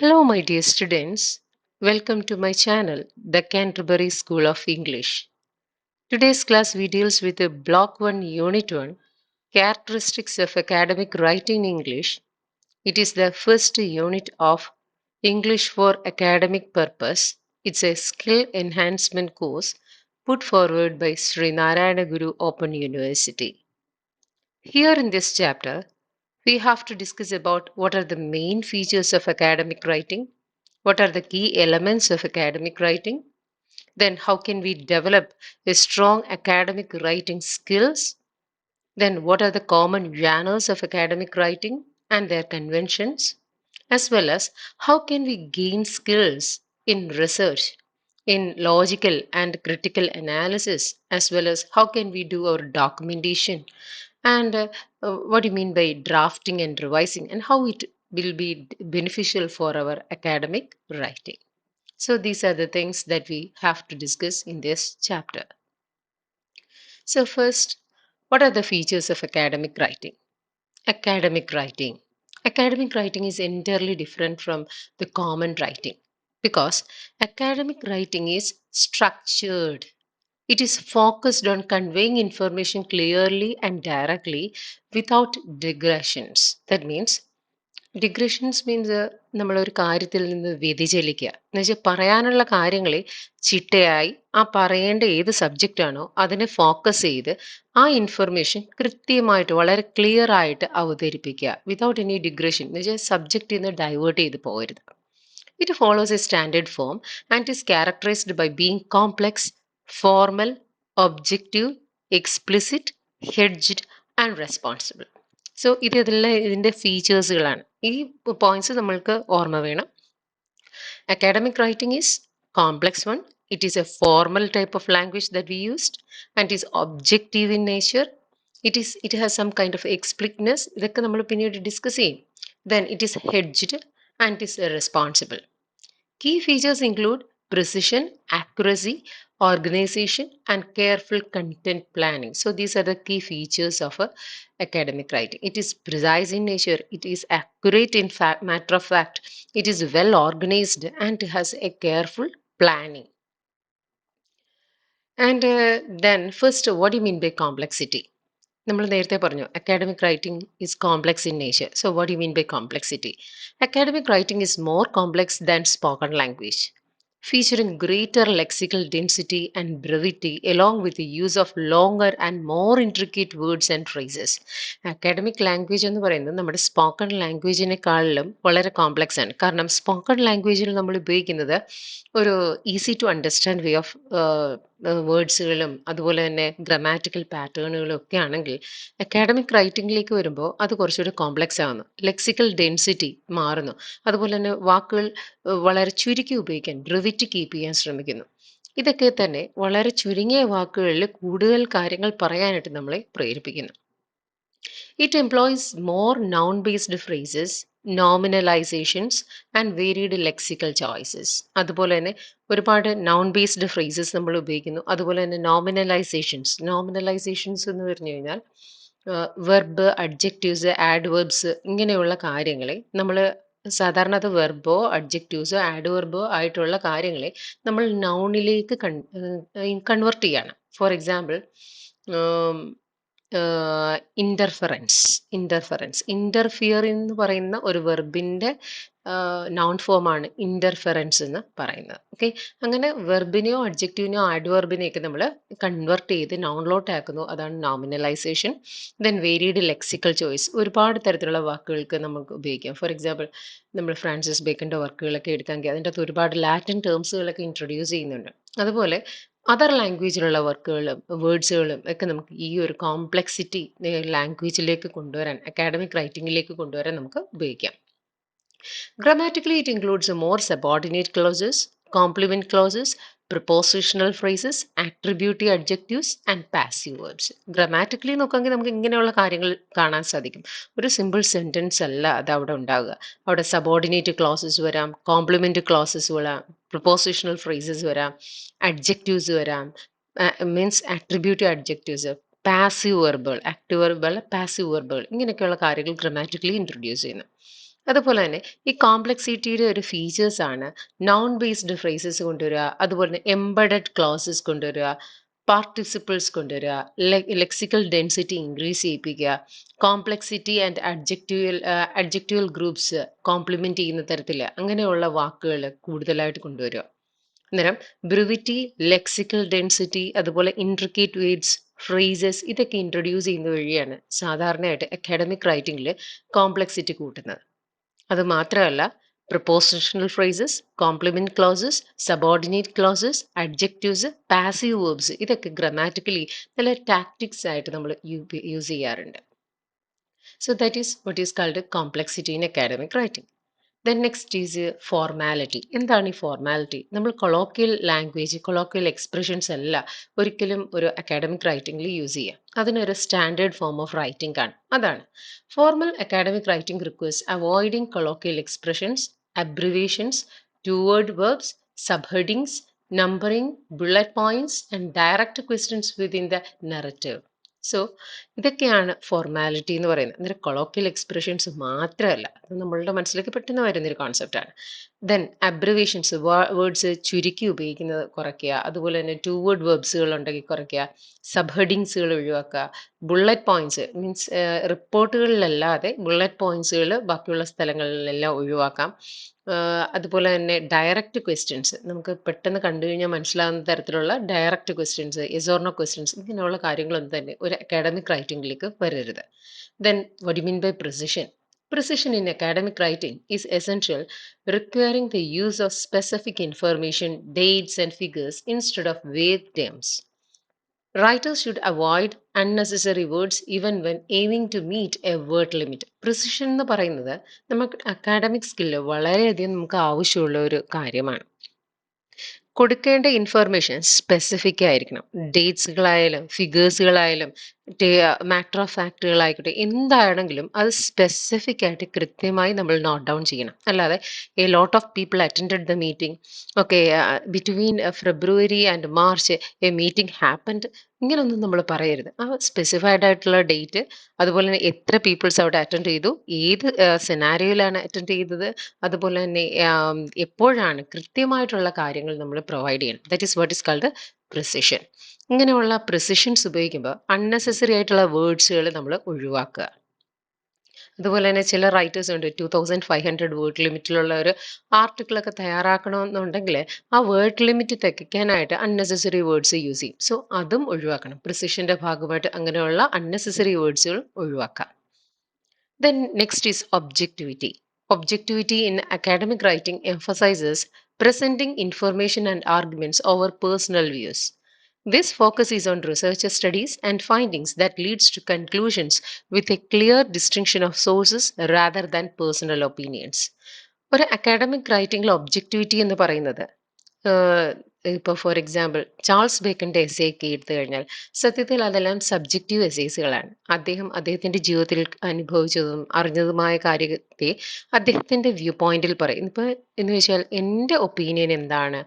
Hello, my dear students. Welcome to my channel, the Canterbury School of English. Today's class we deals with the Block 1, Unit 1, Characteristics of Academic Writing English. It is the first unit of English for Academic Purpose. It's a skill enhancement course put forward by Sri Narayana Guru Open University. Here in this chapter, we have to discuss about what are the main features of academic writing, what are the key elements of academic writing, then how can we develop a strong academic writing skills, then what are the common genres of academic writing and their conventions, as well as how can we gain skills in research, in logical and critical analysis, as well as how can we do our documentation, and what do you mean by drafting and revising, and how it will be beneficial for our academic writing. So these are the things that we have to discuss in this chapter. So first, what are the features of academic writing? Academic writing. Academic writing is entirely different from the common writing because academic writing is structured. It is focused on conveying information clearly and directly without digressions. That means digressions means നമ്മളൊരു കാര്യത്തിൽ നിന്ന് വ്യതിചലിക്കുക എന്ന് വെച്ചാൽ പറയാനുള്ള കാര്യങ്ങളെ ചിട്ടയായി ആ പറയേണ്ട ഏത് സബ്ജക്റ്റ് ആണോ അതിനെ ഫോക്കസ് ചെയ്ത് ആ ഇൻഫർമേഷൻ കൃത്യമായിട്ട് വളരെ ക്ലിയർ ആയിട്ട് അവതരിപ്പിക്കുക വിതൗട്ട് എനി ഡിഗ്രഷൻ എന്ന് വെച്ചാൽ സബ്ജക്റ്റിൽ നിന്ന് ഡൈവേർട്ട് ചെയ്ത് പോകരുത്. It follows a standard form and is characterized by being complex, formal, objective, explicit, hedged and responsible. So ഇതെല്ലാം ഇതിൻ്റെ ഫീച്ചേഴ്സുകളാണ്. ഈ പോയിന്റ്സ് നമ്മൾക്ക് ഓർമ്മ വേണം. Academic writing is complex one. It is a formal type of language that we used and is objective in nature. It has some kind of explicitness. ഇതൊക്കെ നമ്മൾ പിന്നീട് discuss ചെയ്യും. Then it is hedged and is responsible. Key features include precision, accuracy, organization, and careful content planning. So these are the key features of academic writing. It is precise in nature, it is accurate in fact, matter of fact, it is well organized, and has a careful planning. And then first, what do you mean by complexity? നമ്മൾ നേരത്തെ പറഞ്ഞു academic writing is complex in nature. So what you mean by complexity? Academic writing is more complex than spoken language, featuring greater lexical density and brevity along with the use of longer and more intricate words and phrases. Academic language എന്ന് പറയുന്നത് നമ്മുടെ spoken ലാംഗ്വേജിനെക്കാളിലും വളരെ complex ആണ്. കാരണം spoken ലാംഗ്വേജിൽ നമ്മൾ ഉപയോഗിക്കുന്നത് ഒരു easy to understand way of വേർഡ്സുകളും അതുപോലെ തന്നെ ഗ്രമാറ്റിക്കൽ പാറ്റേണുകളും ഒക്കെ ആണെങ്കിൽ അക്കാഡമിക് റൈറ്റിംഗിലേക്ക് വരുമ്പോൾ അത് കുറച്ചുകൂടി കോംപ്ലെക്സ് ആവുന്നു. ലെക്സിക്കൽ ഡെൻസിറ്റി മാറുന്നു. അതുപോലെ തന്നെ വാക്കുകൾ വളരെ ചുരുക്കി ഉപയോഗിക്കാൻ, ബ്രെവിറ്റി കീപ്പ് ചെയ്യാൻ ശ്രമിക്കുന്നു. ഇതൊക്കെ തന്നെ വളരെ ചുരുങ്ങിയ വാക്കുകളിൽ കൂടുതൽ കാര്യങ്ങൾ പറയാനായിട്ട് നമ്മളെ പ്രേരിപ്പിക്കുന്നു. It employs more noun-based phrases, nominalizations and varied lexical choices. അതുപോലെ തന്നെ ഒരുപാട് noun based phrases നമ്മൾ ഉപയോഗിക്കുന്നു. അതുപോലെ തന്നെ നോമിനലൈസേഷൻസ് എന്ന് പറഞ്ഞു കഴിഞ്ഞാൽ വെർബ്, അഡ്ജക്റ്റീവ്സ്, ആഡ്വേർബ്സ് ഇങ്ങനെയുള്ള കാര്യങ്ങളെ നമ്മൾ സാധാരണ അത് വെർബോ അഡ്ജക്റ്റീവ്സോ ആഡ്വർബോ ആയിട്ടുള്ള കാര്യങ്ങളെ നമ്മൾ നൗണിലേക്ക് കൺവേർട്ട് ചെയ്യാണ്. ഫോർ എക്സാമ്പിൾ, ഇന്റർഫിയർ എന്ന് പറയുന്ന ഒരു വെർബിന്റെ നൗൺ ഫോമാണ് ഇന്റർഫെറൻസ് എന്ന് പറയുന്നത്. ഓക്കെ, അങ്ങനെ വെർബിനെയോ അഡ്ജക്റ്റീവിനെയോ ആഡ്വർബിനെയൊക്കെ നമ്മൾ കൺവേർട്ട് ചെയ്ത് നൗണിലോട്ട് ആക്കുന്നു. അതാണ് nominalization. Then varied lexical choice. ഒരുപാട് തരത്തിലുള്ള വാക്കുകൾക്ക് നമുക്ക് ഉപയോഗിക്കാം. ഫോർ എക്സാമ്പിൾ, നമ്മൾ ഫ്രാൻസിസ് ബേക്കൻ്റെ വർക്കുകളൊക്കെ എടുക്കാമെങ്കിൽ അതിൻ്റെ അകത്ത് ഒരുപാട് ലാറ്റിൻ ടേംസുകളൊക്കെ ഇൻട്രൊഡ്യൂസ് ചെയ്യുന്നുണ്ട്. അതുപോലെ അതർ ലാംഗ്വേജിലുള്ള വർക്കുകളും വേർഡ്സുകളും ഒക്കെ നമുക്ക് ഈ ഒരു കോംപ്ലെക്സിറ്റി ലാംഗ്വേജിലേക്ക് കൊണ്ടുവരാൻ, അക്കാഡമിക് റൈറ്റിംഗിലേക്ക് കൊണ്ടുവരാൻ നമുക്ക് ഉപയോഗിക്കാം. Grammatically, it includes more subordinate clauses, complement clauses, prepositional phrases, attributive adjectives and passive verbs. Grammatically നോക്കുകയാണെങ്കിൽ നമുക്ക് ഇങ്ങനെയുള്ള കാര്യങ്ങൾ കാണാൻ സാധിക്കും. ഒരു സിമ്പിൾ സെൻറ്റൻസ് അല്ല അത് അവിടെ ഉണ്ടാവുക. അവിടെ സബോർഡിനേറ്റ് ക്ലോസസ് വരാം, കോംപ്ലിമെൻ്റ് ക്ലോസസ് വരാം, പ്രിപ്പോസിഷണൽ ഫ്രേസസ് വരാം, അഡ്ജക്റ്റീവ്സ് വരാം, മീൻസ് അട്രിബ്യൂട്ടീവ് അഡ്ജക്റ്റീവ്സ്, പാസീവ് വെർബുകൾ, ആക്റ്റീവ് വെർബുകൾ, പാസീവ് വെർബുകൾ, ഇങ്ങനെയൊക്കെയുള്ള കാര്യങ്ങൾ ഗ്രാമാറ്റിക്കലി ഇൻട്രൊഡ്യൂസ് ചെയ്യുന്നു. അതുപോലെ തന്നെ ഈ കോംപ്ലക്സിറ്റിയുടെ ഒരു ഫീച്ചേഴ്സ് ആണ് നൗൺ ബേസ്ഡ് ഫ്രേസസ് കൊണ്ടുവരിക, അതുപോലെ തന്നെ എംബഡഡ് ക്ലോസസ് കൊണ്ടുവരിക, പാർട്ടിസിപ്പിൾസ് കൊണ്ടുവരിക, ലെക്സിക്കൽ ഡെൻസിറ്റി ഇൻക്രീസ് ചെയ്യിപ്പിക്കുക, complexity and adjectival groups complement ചെയ്യുന്ന തരത്തിൽ അങ്ങനെയുള്ള വാക്കുകൾ കൂടുതലായിട്ട് കൊണ്ടുവരിക. അന്നേരം ബ്രിവിറ്റി, ലെക്സിക്കൽ ഡെൻസിറ്റി, അതുപോലെ ഇൻട്രിക്കേറ്റ് വേർഡ്സ്, ഫ്രേസസ് ഇതൊക്കെ ഇൻട്രൊഡ്യൂസ് ചെയ്യുന്ന വഴിയാണ് സാധാരണയായിട്ട് അക്കാഡമിക് റൈറ്റിംഗിൽ കോംപ്ലക്സിറ്റി കൂട്ടുന്നത്. അത് മാത്രമല്ല, prepositional phrases, complement clauses, subordinate clauses, adjectives, passive verbs ഇതൊക്കെ ഗ്രാമാറ്റിക്കലി നല്ല ടാക്ടിക്സ് ആയിട്ട് നമ്മൾ യൂസ് ചെയ്യാറുണ്ട്. So that is what is called complexity in academic writing. Then next is formality. എന്താണ് ഈ ഫോർമാലിറ്റി? നമ്മൾ കൊളോക്കിയൽ ലാംഗ്വേജ്, കൊളോക്കിയൽ എക്സ്പ്രഷൻസ് അല്ല ഒരിക്കലും ഒരു അക്കാഡമിക് റൈറ്റിംഗിൽ യൂസ് ചെയ്യുക. അതിനൊരു സ്റ്റാൻഡേർഡ് ഫോം ഓഫ് റൈറ്റിംഗ് ആണ്. അതാണ് formal academic writing requires avoiding colloquial expressions, abbreviations, two word verbs, subheadings, numbering, bullet points and direct questions within the narrative. So ഇതൊക്കെയാണ് formality എന്ന് പറയുന്നത്. അന്നേരം കൊളോക്കിയൽ എക്സ്പ്രഷൻസ് മാത്രമല്ല, അത് നമ്മളുടെ മനസ്സിലേക്ക് പെട്ടെന്ന് വരുന്നൊരു കോൺസെപ്റ്റാണ്. ദെൻ അബ്രിവേഷൻസ്, വേർഡ്സ് ചുരുക്കി ഉപയോഗിക്കുന്നത് കുറയ്ക്കുക, അതുപോലെ തന്നെ ടു വേർഡ് വെർബ്സുകൾ ഉണ്ടെങ്കിൽ കുറയ്ക്കുക, സബ് ഹെഡിങ്സുകൾ ഒഴിവാക്കുക, ബുള്ളറ്റ് പോയിന്റ്സ് മീൻസ് റിപ്പോർട്ടുകളിലല്ലാതെ ബുള്ളറ്റ് പോയിന്റ്സുകൾ ബാക്കിയുള്ള സ്ഥലങ്ങളിലെല്ലാം ഒഴിവാക്കാം. അതുപോലെ തന്നെ ഡയറക്റ്റ് ക്വസ്റ്റ്യൻസ്, നമുക്ക് പെട്ടെന്ന് കണ്ടു കഴിഞ്ഞാൽ മനസ്സിലാകുന്ന തരത്തിലുള്ള ഡയറക്റ്റ് ക്വസ്റ്റ്യൻസ്, യെസോർണോ ക്വസ്റ്റ്യൻസ് ഇങ്ങനെയുള്ള കാര്യങ്ങളൊന്നും തന്നെ ഒരു അക്കാഡമിക് റൈറ്റിംഗിലേക്ക് വരരുത്. Then what you mean by precision? Precision in academic writing is essential, requiring the use of specific information, dates, and figures instead of vague terms. Writers should avoid unnecessary words even when aiming to meet a word limit. Precision എന്ന് പറയുന്നത് നമുക്ക് academic skill വളരെയധികം നമുക്ക് ആവശ്യമുള്ള ഒരു കാര്യമാണ്. കൊടുക്കേണ്ട information specific ആയിരിക്കണം. ഡേറ്റ്സുകളായാലും ഫിഗേഴ്സുകളായാലും മാറ്റർ ഓഫ് ഫാക്റ്റുകളായിക്കോട്ടെ, എന്താണെങ്കിലും അത് സ്പെസിഫിക് ആയിട്ട് കൃത്യമായി നമ്മൾ നോട്ട് ഡൗൺ ചെയ്യണം. അല്ലാതെ a lot of people attended the meeting, okay, between February and March A meeting happened, ഇങ്ങനൊന്നും നമ്മൾ പറയരുത്. ആ സ്പെസിഫൈഡ് ആയിട്ടുള്ള ഡേറ്റ്, അതുപോലെ തന്നെ എത്ര പീപ്പിൾസ് അവിടെ അറ്റൻഡ് ചെയ്തു, ഏത് സെനാരിയോയിലാണ് അറ്റൻഡ് ചെയ്തത്, അതുപോലെ തന്നെ എപ്പോഴാണ്, കൃത്യമായിട്ടുള്ള കാര്യങ്ങൾ നമ്മൾ പ്രൊവൈഡ് ചെയ്യണം. That is what is called precision. ഇങ്ങനെയുള്ള പ്രിസിഷൻസ് ഉപയോഗിക്കുമ്പോൾ അൺനെസസറി ആയിട്ടുള്ള വേർഡ്സുകൾ നമ്മൾ ഒഴിവാക്കുക. അതുപോലെ തന്നെ ചില റൈറ്റേഴ്സ് ഉണ്ട് 2500 വേർഡ് ലിമിറ്റിലുള്ള ഒരു ആർട്ടിക്കിളൊക്കെ തയ്യാറാക്കണമെന്നുണ്ടെങ്കിൽ ആ വേർഡ് ലിമിറ്റ് തെറ്റിക്കാനായിട്ട് അൺനെസസറി വേർഡ്സ് യൂസ് ചെയ്യും. സോ അതും ഒഴിവാക്കണം. പ്രിസിഷന്റെ ഭാഗമായിട്ട് അങ്ങനെയുള്ള അൺനെസസറി വേർഡ്സുകൾ ഒഴിവാക്കാം. Then next is objectivity. Objectivity in academic writing emphasizes presenting information and arguments over personal views. This focus is on research studies and findings that leads to conclusions with a clear distinction of sources rather than personal opinions. ഒരു academic റൈറ്റിംഗിൽ objectivity എന്ന് പറയുന്നത്, ഇപ്പോൾ for example Charles ബേക്കൻ്റെ essay ഒക്കെ എടുത്തു കഴിഞ്ഞാൽ സത്യത്തിൽ അതെല്ലാം subjective എസ്സേസുകളാണ്. അദ്ദേഹത്തിൻ്റെ ജീവിതത്തിൽ അനുഭവിച്ചതും അറിഞ്ഞതുമായ കാര്യത്തെ അദ്ദേഹത്തിൻ്റെ വ്യൂ പോയിന്റിൽ പറയും. ഇപ്പോൾ എന്ന് വെച്ചാൽ എൻ്റെ ഒപ്പീനിയൻ എന്താണ്,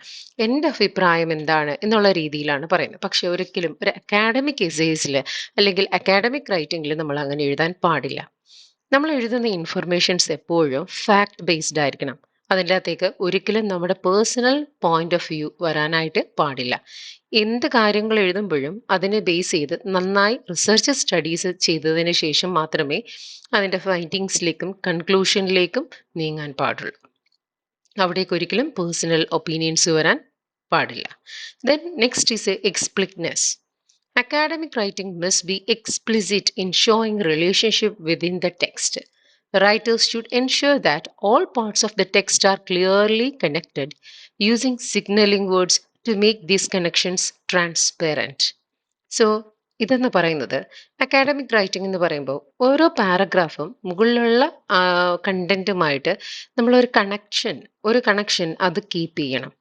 എൻ്റെ അഭിപ്രായം എന്താണ് എന്നുള്ള രീതിയിലാണ് പറയുന്നത്. പക്ഷെ ഒരിക്കലും ഒരു അക്കാഡമിക് എസ്സേസിൽ അല്ലെങ്കിൽ അക്കാഡമിക് റൈറ്റിംഗിൽ നമ്മൾ അങ്ങനെ എഴുതാൻ പാടില്ല. നമ്മൾ എഴുതുന്ന ഇൻഫർമേഷൻസ് എപ്പോഴും ഫാക്ട് ബേസ്ഡ് ആയിരിക്കണം. അതിൻ്റെ അകത്തേക്ക് ഒരിക്കലും നമ്മുടെ പേഴ്സണൽ പോയിന്റ് ഓഫ് വ്യൂ വരാനായിട്ട് പാടില്ല. എന്ത് കാര്യങ്ങൾ എഴുതുമ്പോഴും അതിനെ ബേസ് ചെയ്ത് നന്നായി റിസർച്ച് സ്റ്റഡീസ് ചെയ്തതിന് ശേഷം മാത്രമേ അതിൻ്റെ ഫൈൻഡിങ്സിലേക്കും കൺക്ലൂഷനിലേക്കും നീങ്ങാൻ പാടുള്ളൂ. അവിടേക്ക് ഒരിക്കലും പേഴ്സണൽ ഒപ്പീനിയൻസ് വരാൻ പാടില്ല. Then next is explicitness. Academic writing must be explicit in showing relationship within the text. Writers should ensure that all parts of the text are clearly connected, using signaling words to make these connections transparent. So, ഇതെന്ന് പറയുന്നത് academic writing എന്ന് പറയുമ്പോൾ ഓരോ പാരഗ്രാഫും മുകളിലുള്ള കണ്ടന്റുമായിട്ട് നമ്മളൊരു connection അത് keep ചെയ്യണം.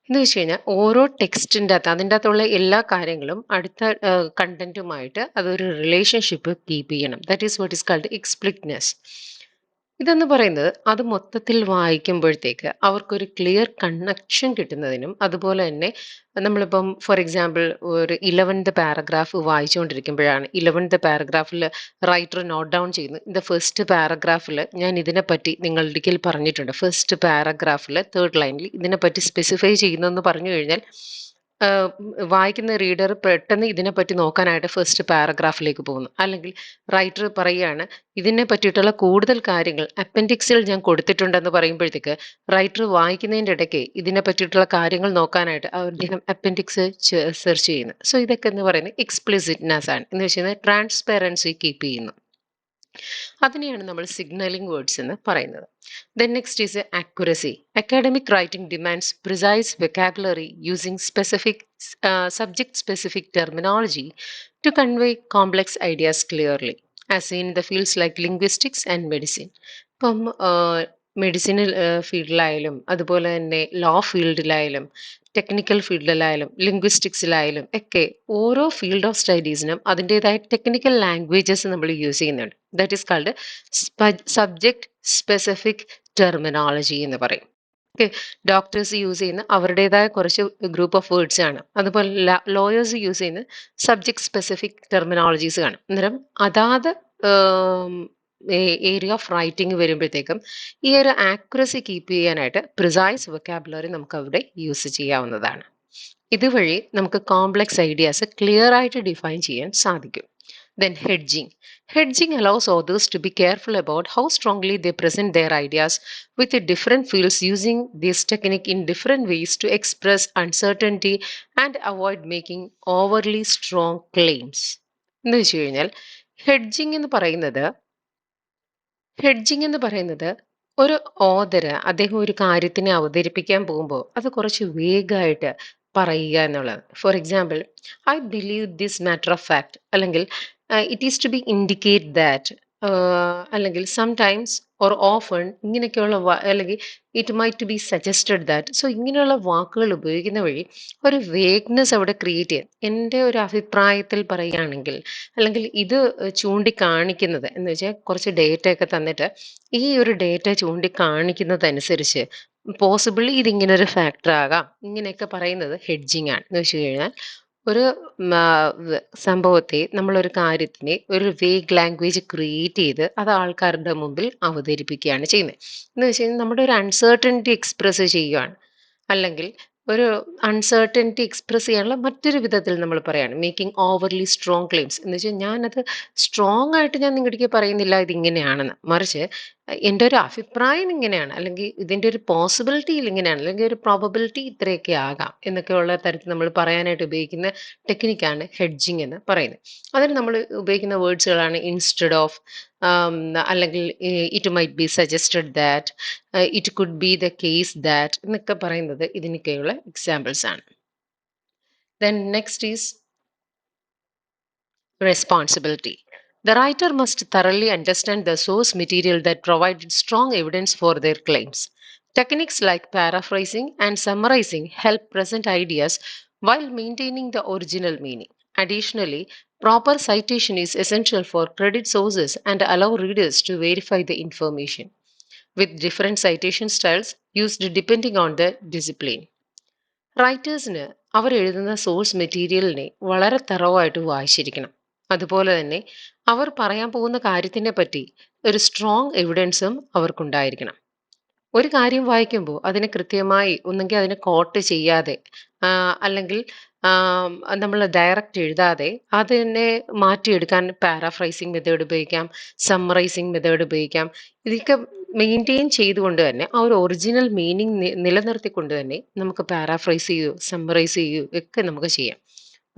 എന്ന് വെച്ച് കഴിഞ്ഞാൽ ഓരോ ടെക്സ്റ്റിൻ്റെ അകത്ത് അതിൻ്റെ അകത്തുള്ള എല്ലാ കാര്യങ്ങളും അടുത്ത കണ്ടന്റുമായിട്ട് അതൊരു റിലേഷൻഷിപ്പ് കീപ്പ് ചെയ്യണം. That is what is called explicitness. ഇതെന്ന് പറയുന്നത് അത് മൊത്തത്തിൽ വായിക്കുമ്പോഴത്തേക്ക് അവർക്കൊരു ക്ലിയർ കണക്ഷൻ കിട്ടുന്നതിനും അതുപോലെ തന്നെ നമ്മളിപ്പം ഫോർ എക്സാമ്പിൾ ഒരു 11th പാരഗ്രാഫ് വായിച്ചുകൊണ്ടിരിക്കുമ്പോഴാണ് 11th പാരഗ്രാഫിൽ റൈറ്റർ നോട്ട് ഡൗൺ ചെയ്യുന്നു. ഇത് ഫസ്റ്റ് പാരഗ്രാഫിൽ ഞാൻ ഇതിനെപ്പറ്റി നിങ്ങളുടെ അടുക്കൽ പറഞ്ഞിട്ടുണ്ട്. ഫസ്റ്റ് പാരഗ്രാഫിൽ തേർഡ് ലൈനിൽ ഇതിനെപ്പറ്റി സ്പെസിഫൈ ചെയ്യുന്നു എന്ന് പറഞ്ഞു കഴിഞ്ഞാൽ വായിക്കുന്ന റീഡർ പെട്ടെന്ന് ഇതിനെപ്പറ്റി നോക്കാനായിട്ട് ഫസ്റ്റ് പാരഗ്രാഫിലേക്ക് പോകുന്നു. അല്ലെങ്കിൽ റൈറ്റർ പറയുകയാണ് ഇതിനെ പറ്റിയിട്ടുള്ള കൂടുതൽ കാര്യങ്ങൾ അപ്പൻഡിക്സിൽ ഞാൻ കൊടുത്തിട്ടുണ്ടെന്ന് പറയുമ്പോഴത്തേക്ക് റൈറ്റർ വായിക്കുന്നതിൻ്റെ ഇടയ്ക്ക് ഇതിനെ പറ്റിയിട്ടുള്ള കാര്യങ്ങൾ നോക്കാനായിട്ട് അദ്ദേഹം അപ്പൻഡിക്സ് സെർച്ച് ചെയ്യുന്നു. സോ ഇതൊക്കെ എന്ന് പറയുന്നത് എക്സ്പ്ലിസിറ്റ്നെസ് ആണ്. എന്ന് വെച്ച് കഴിഞ്ഞാൽ ട്രാൻസ്പെറൻസി കീപ്പ് ചെയ്യുന്നു. അതിനെയാണ് നമ്മൾ സിഗ്നലിംഗ് വേർഡ്സ് എന്ന് പറയുന്നത്. Then next is accuracy. Academic writing demands precise vocabulary using specific subject specific terminology to convey complex ideas clearly, as in the fields like linguistics and medicine. ഇപ്പം medicinal ഫീൽഡിലായാലും അതുപോലെ തന്നെ law ഫീൽഡിലായാലും technical ഫീൽഡിലായാലും ലിംഗ്വിസ്റ്റിക്സിലായാലും ഒക്കെ ഓരോ field of സ്റ്റഡീസിനും അതിൻ്റെതായ technical languages നമ്മൾ use ചെയ്യുന്നുണ്ട്. That is called subject specific terminology എന്ന് പറയും. ഓക്കെ, ഡോക്ടേഴ്സ് യൂസ് ചെയ്യുന്ന അവരുടേതായ കുറച്ച് ഗ്രൂപ്പ് ഓഫ് വേർഡ്സ് ആണ്. അതുപോലെ ലോയേഴ്സ് യൂസ് ചെയ്യുന്ന സബ്ജക്ട് സ്പെസിഫിക് ടെർമിനോളജീസ് കാണും. അന്നേരം അതാത് ഏരിയ ഓഫ് റൈറ്റിംഗ് വരുമ്പോഴത്തേക്കും ഈ ഒരു ആക്യുറസി കീപ്പ് ചെയ്യാനായിട്ട് പ്രിസൈസ് വൊക്കാബുലറി നമുക്ക് അവിടെ യൂസ് ചെയ്യാവുന്നതാണ്. ഇതുവഴി നമുക്ക് കോംപ്ലക്സ് ഐഡിയാസ് ക്ലിയർ ആയിട്ട് ഡിഫൈൻ ചെയ്യാൻ സാധിക്കും. Then hedging. Hedging allows authors to be careful about how strongly they present their ideas with the different fields, using this technique in different ways to express uncertainty and avoid making overly strong claims. എന്ന് വെച്ച് കഴിഞ്ഞാൽ hedging എന്ന് പറയുന്നത് ഒരു ഓതര് അദ്ദേഹം ഒരു കാര്യത്തിനെ അവതരിപ്പിക്കാൻ പോകുമ്പോൾ അത് കുറച്ച് വേഗമായിട്ട് പറയുക എന്നുള്ളത്. For example, I believe this matter of fact, അല്ലെങ്കിൽ it is to be indicate that, അല്ലെങ്കിൽ സംടൈംസ് ഓർ ഓഫൺ, ഇങ്ങനെയൊക്കെയുള്ള അല്ലെങ്കിൽ it might be suggested that. So ഇങ്ങനെയുള്ള വാക്കുകൾ ഉപയോഗിക്കുന്ന വഴി ഒരു വേഗ്നെസ് അവിടെ ക്രിയേറ്റ് ചെയ്യാം. എൻ്റെ ഒരു അഭിപ്രായത്തിൽ പറയുകയാണെങ്കിൽ, അല്ലെങ്കിൽ ഇത് ചൂണ്ടിക്കാണിക്കുന്നത് എന്ന് വെച്ചാൽ കുറച്ച് ഡേറ്റ ഒക്കെ തന്നിട്ട് ഈ ഒരു ഡേറ്റ ചൂണ്ടിക്കാണിക്കുന്നതനുസരിച്ച് പോസിബിളി ഇതിങ്ങനെ ഒരു ഫാക്ടർ ആകാം, ഇങ്ങനെയൊക്കെ പറയുന്നത് ഹെഡ്ജിങ് ആണ്. എന്ന് വെച്ച് കഴിഞ്ഞാൽ ഒരു സംഭവത്തെ നമ്മളൊരു കാര്യത്തിനെ ഒരു വേഗ് ലാംഗ്വേജ് ക്രിയേറ്റ് ചെയ്ത് അത് ആൾക്കാരുടെ മുമ്പിൽ അവതരിപ്പിക്കുകയാണ് ചെയ്യുന്നത്. എന്ന് വെച്ച് കഴിഞ്ഞാൽ നമ്മുടെ ഒരു അൺസർട്ടനിറ്റി എക്സ്പ്രസ് ചെയ്യുകയാണ്, അല്ലെങ്കിൽ ഒരു അൺസർട്ടനിറ്റി എക്സ്പ്രസ് ചെയ്യാനുള്ള മറ്റൊരു വിധത്തിൽ നമ്മൾ പറയാണ് മേക്കിംഗ് ഓവർലി സ്ട്രോങ് ക്ലെയിംസ്. എന്ന് വെച്ചാൽ ഞാനത് സ്ട്രോങ് ആയിട്ട് ഞാൻ നിങ്ങളുടെ പറയുന്നില്ല ഇതിങ്ങനെയാണെന്ന്, മറിച്ച് എൻ്റെ ഒരു അഭിപ്രായം ഇങ്ങനെയാണ്, അല്ലെങ്കിൽ ഇതിൻ്റെ ഒരു പോസിബിലിറ്റിയിൽ ഇങ്ങനെയാണ്, അല്ലെങ്കിൽ ഒരു പ്രോബബിലിറ്റി ഇത്രയൊക്കെ ആകാം എന്നൊക്കെയുള്ള തരത്തിൽ നമ്മൾ പറയാനായിട്ട് ഉപയോഗിക്കുന്ന ടെക്നിക്കാണ് ഹെഡ്ജിങ് എന്ന് പറയുന്നത്. അതിന് നമ്മൾ ഉപയോഗിക്കുന്ന വേർഡ്സുകളാണ് ഇൻസ്റ്റെഡ് ഓഫ്, അല്ലെങ്കിൽ it might be suggested that, it could be the case that എന്നൊക്കെ പറയുന്നത് ഇതിനൊക്കെയുള്ള എക്സാമ്പിൾസ് ആണ്. Then next is responsibility. The writer must thoroughly understand the source material that provided strong evidence for their claims. Techniques like paraphrasing and summarizing help present ideas while maintaining the original meaning. Additionally, proper citation is essential for credit sources and allow readers to verify the information, with different citation styles used depending on the discipline. റൈറ്റേഴ്സിന് അവർ എഴുതുന്ന source മെറ്റീരിയലിനെ വളരെ തറവായിട്ട് വായിച്ചിരിക്കണം. അതുപോലെ തന്നെ അവർ പറയാൻ പോകുന്ന കാര്യത്തിനെ പറ്റി ഒരു സ്ട്രോങ് എവിഡൻസും അവർക്കുണ്ടായിരിക്കണം. ഒരു കാര്യം വായിക്കുമ്പോൾ അതിനെ കൃത്യമായി ഒന്നെങ്കിൽ അതിനെ കോട്ട് ചെയ്യാതെ, അല്ലെങ്കിൽ നമ്മൾ ഡയറക്റ്റ് എഴുതാതെ അതിനെ മാറ്റിയെടുക്കാൻ പാരാഫ്രൈസിങ് മെത്തേഡ് ഉപയോഗിക്കാം, സമ്മറൈസിങ് മെത്തേഡ് ഉപയോഗിക്കാം. ഇതൊക്കെ മെയിൻറ്റെയിൻ ചെയ്തുകൊണ്ട് തന്നെ ആ ഒരു ഒറിജിനൽ മീനിങ് നിലനിർത്തിക്കൊണ്ട് തന്നെ നമുക്ക് പാരാഫ്രൈസ് ചെയ്യുകയോ സമ്മറൈസ് ചെയ്യുകയോ ഒക്കെ നമുക്ക് ചെയ്യാം.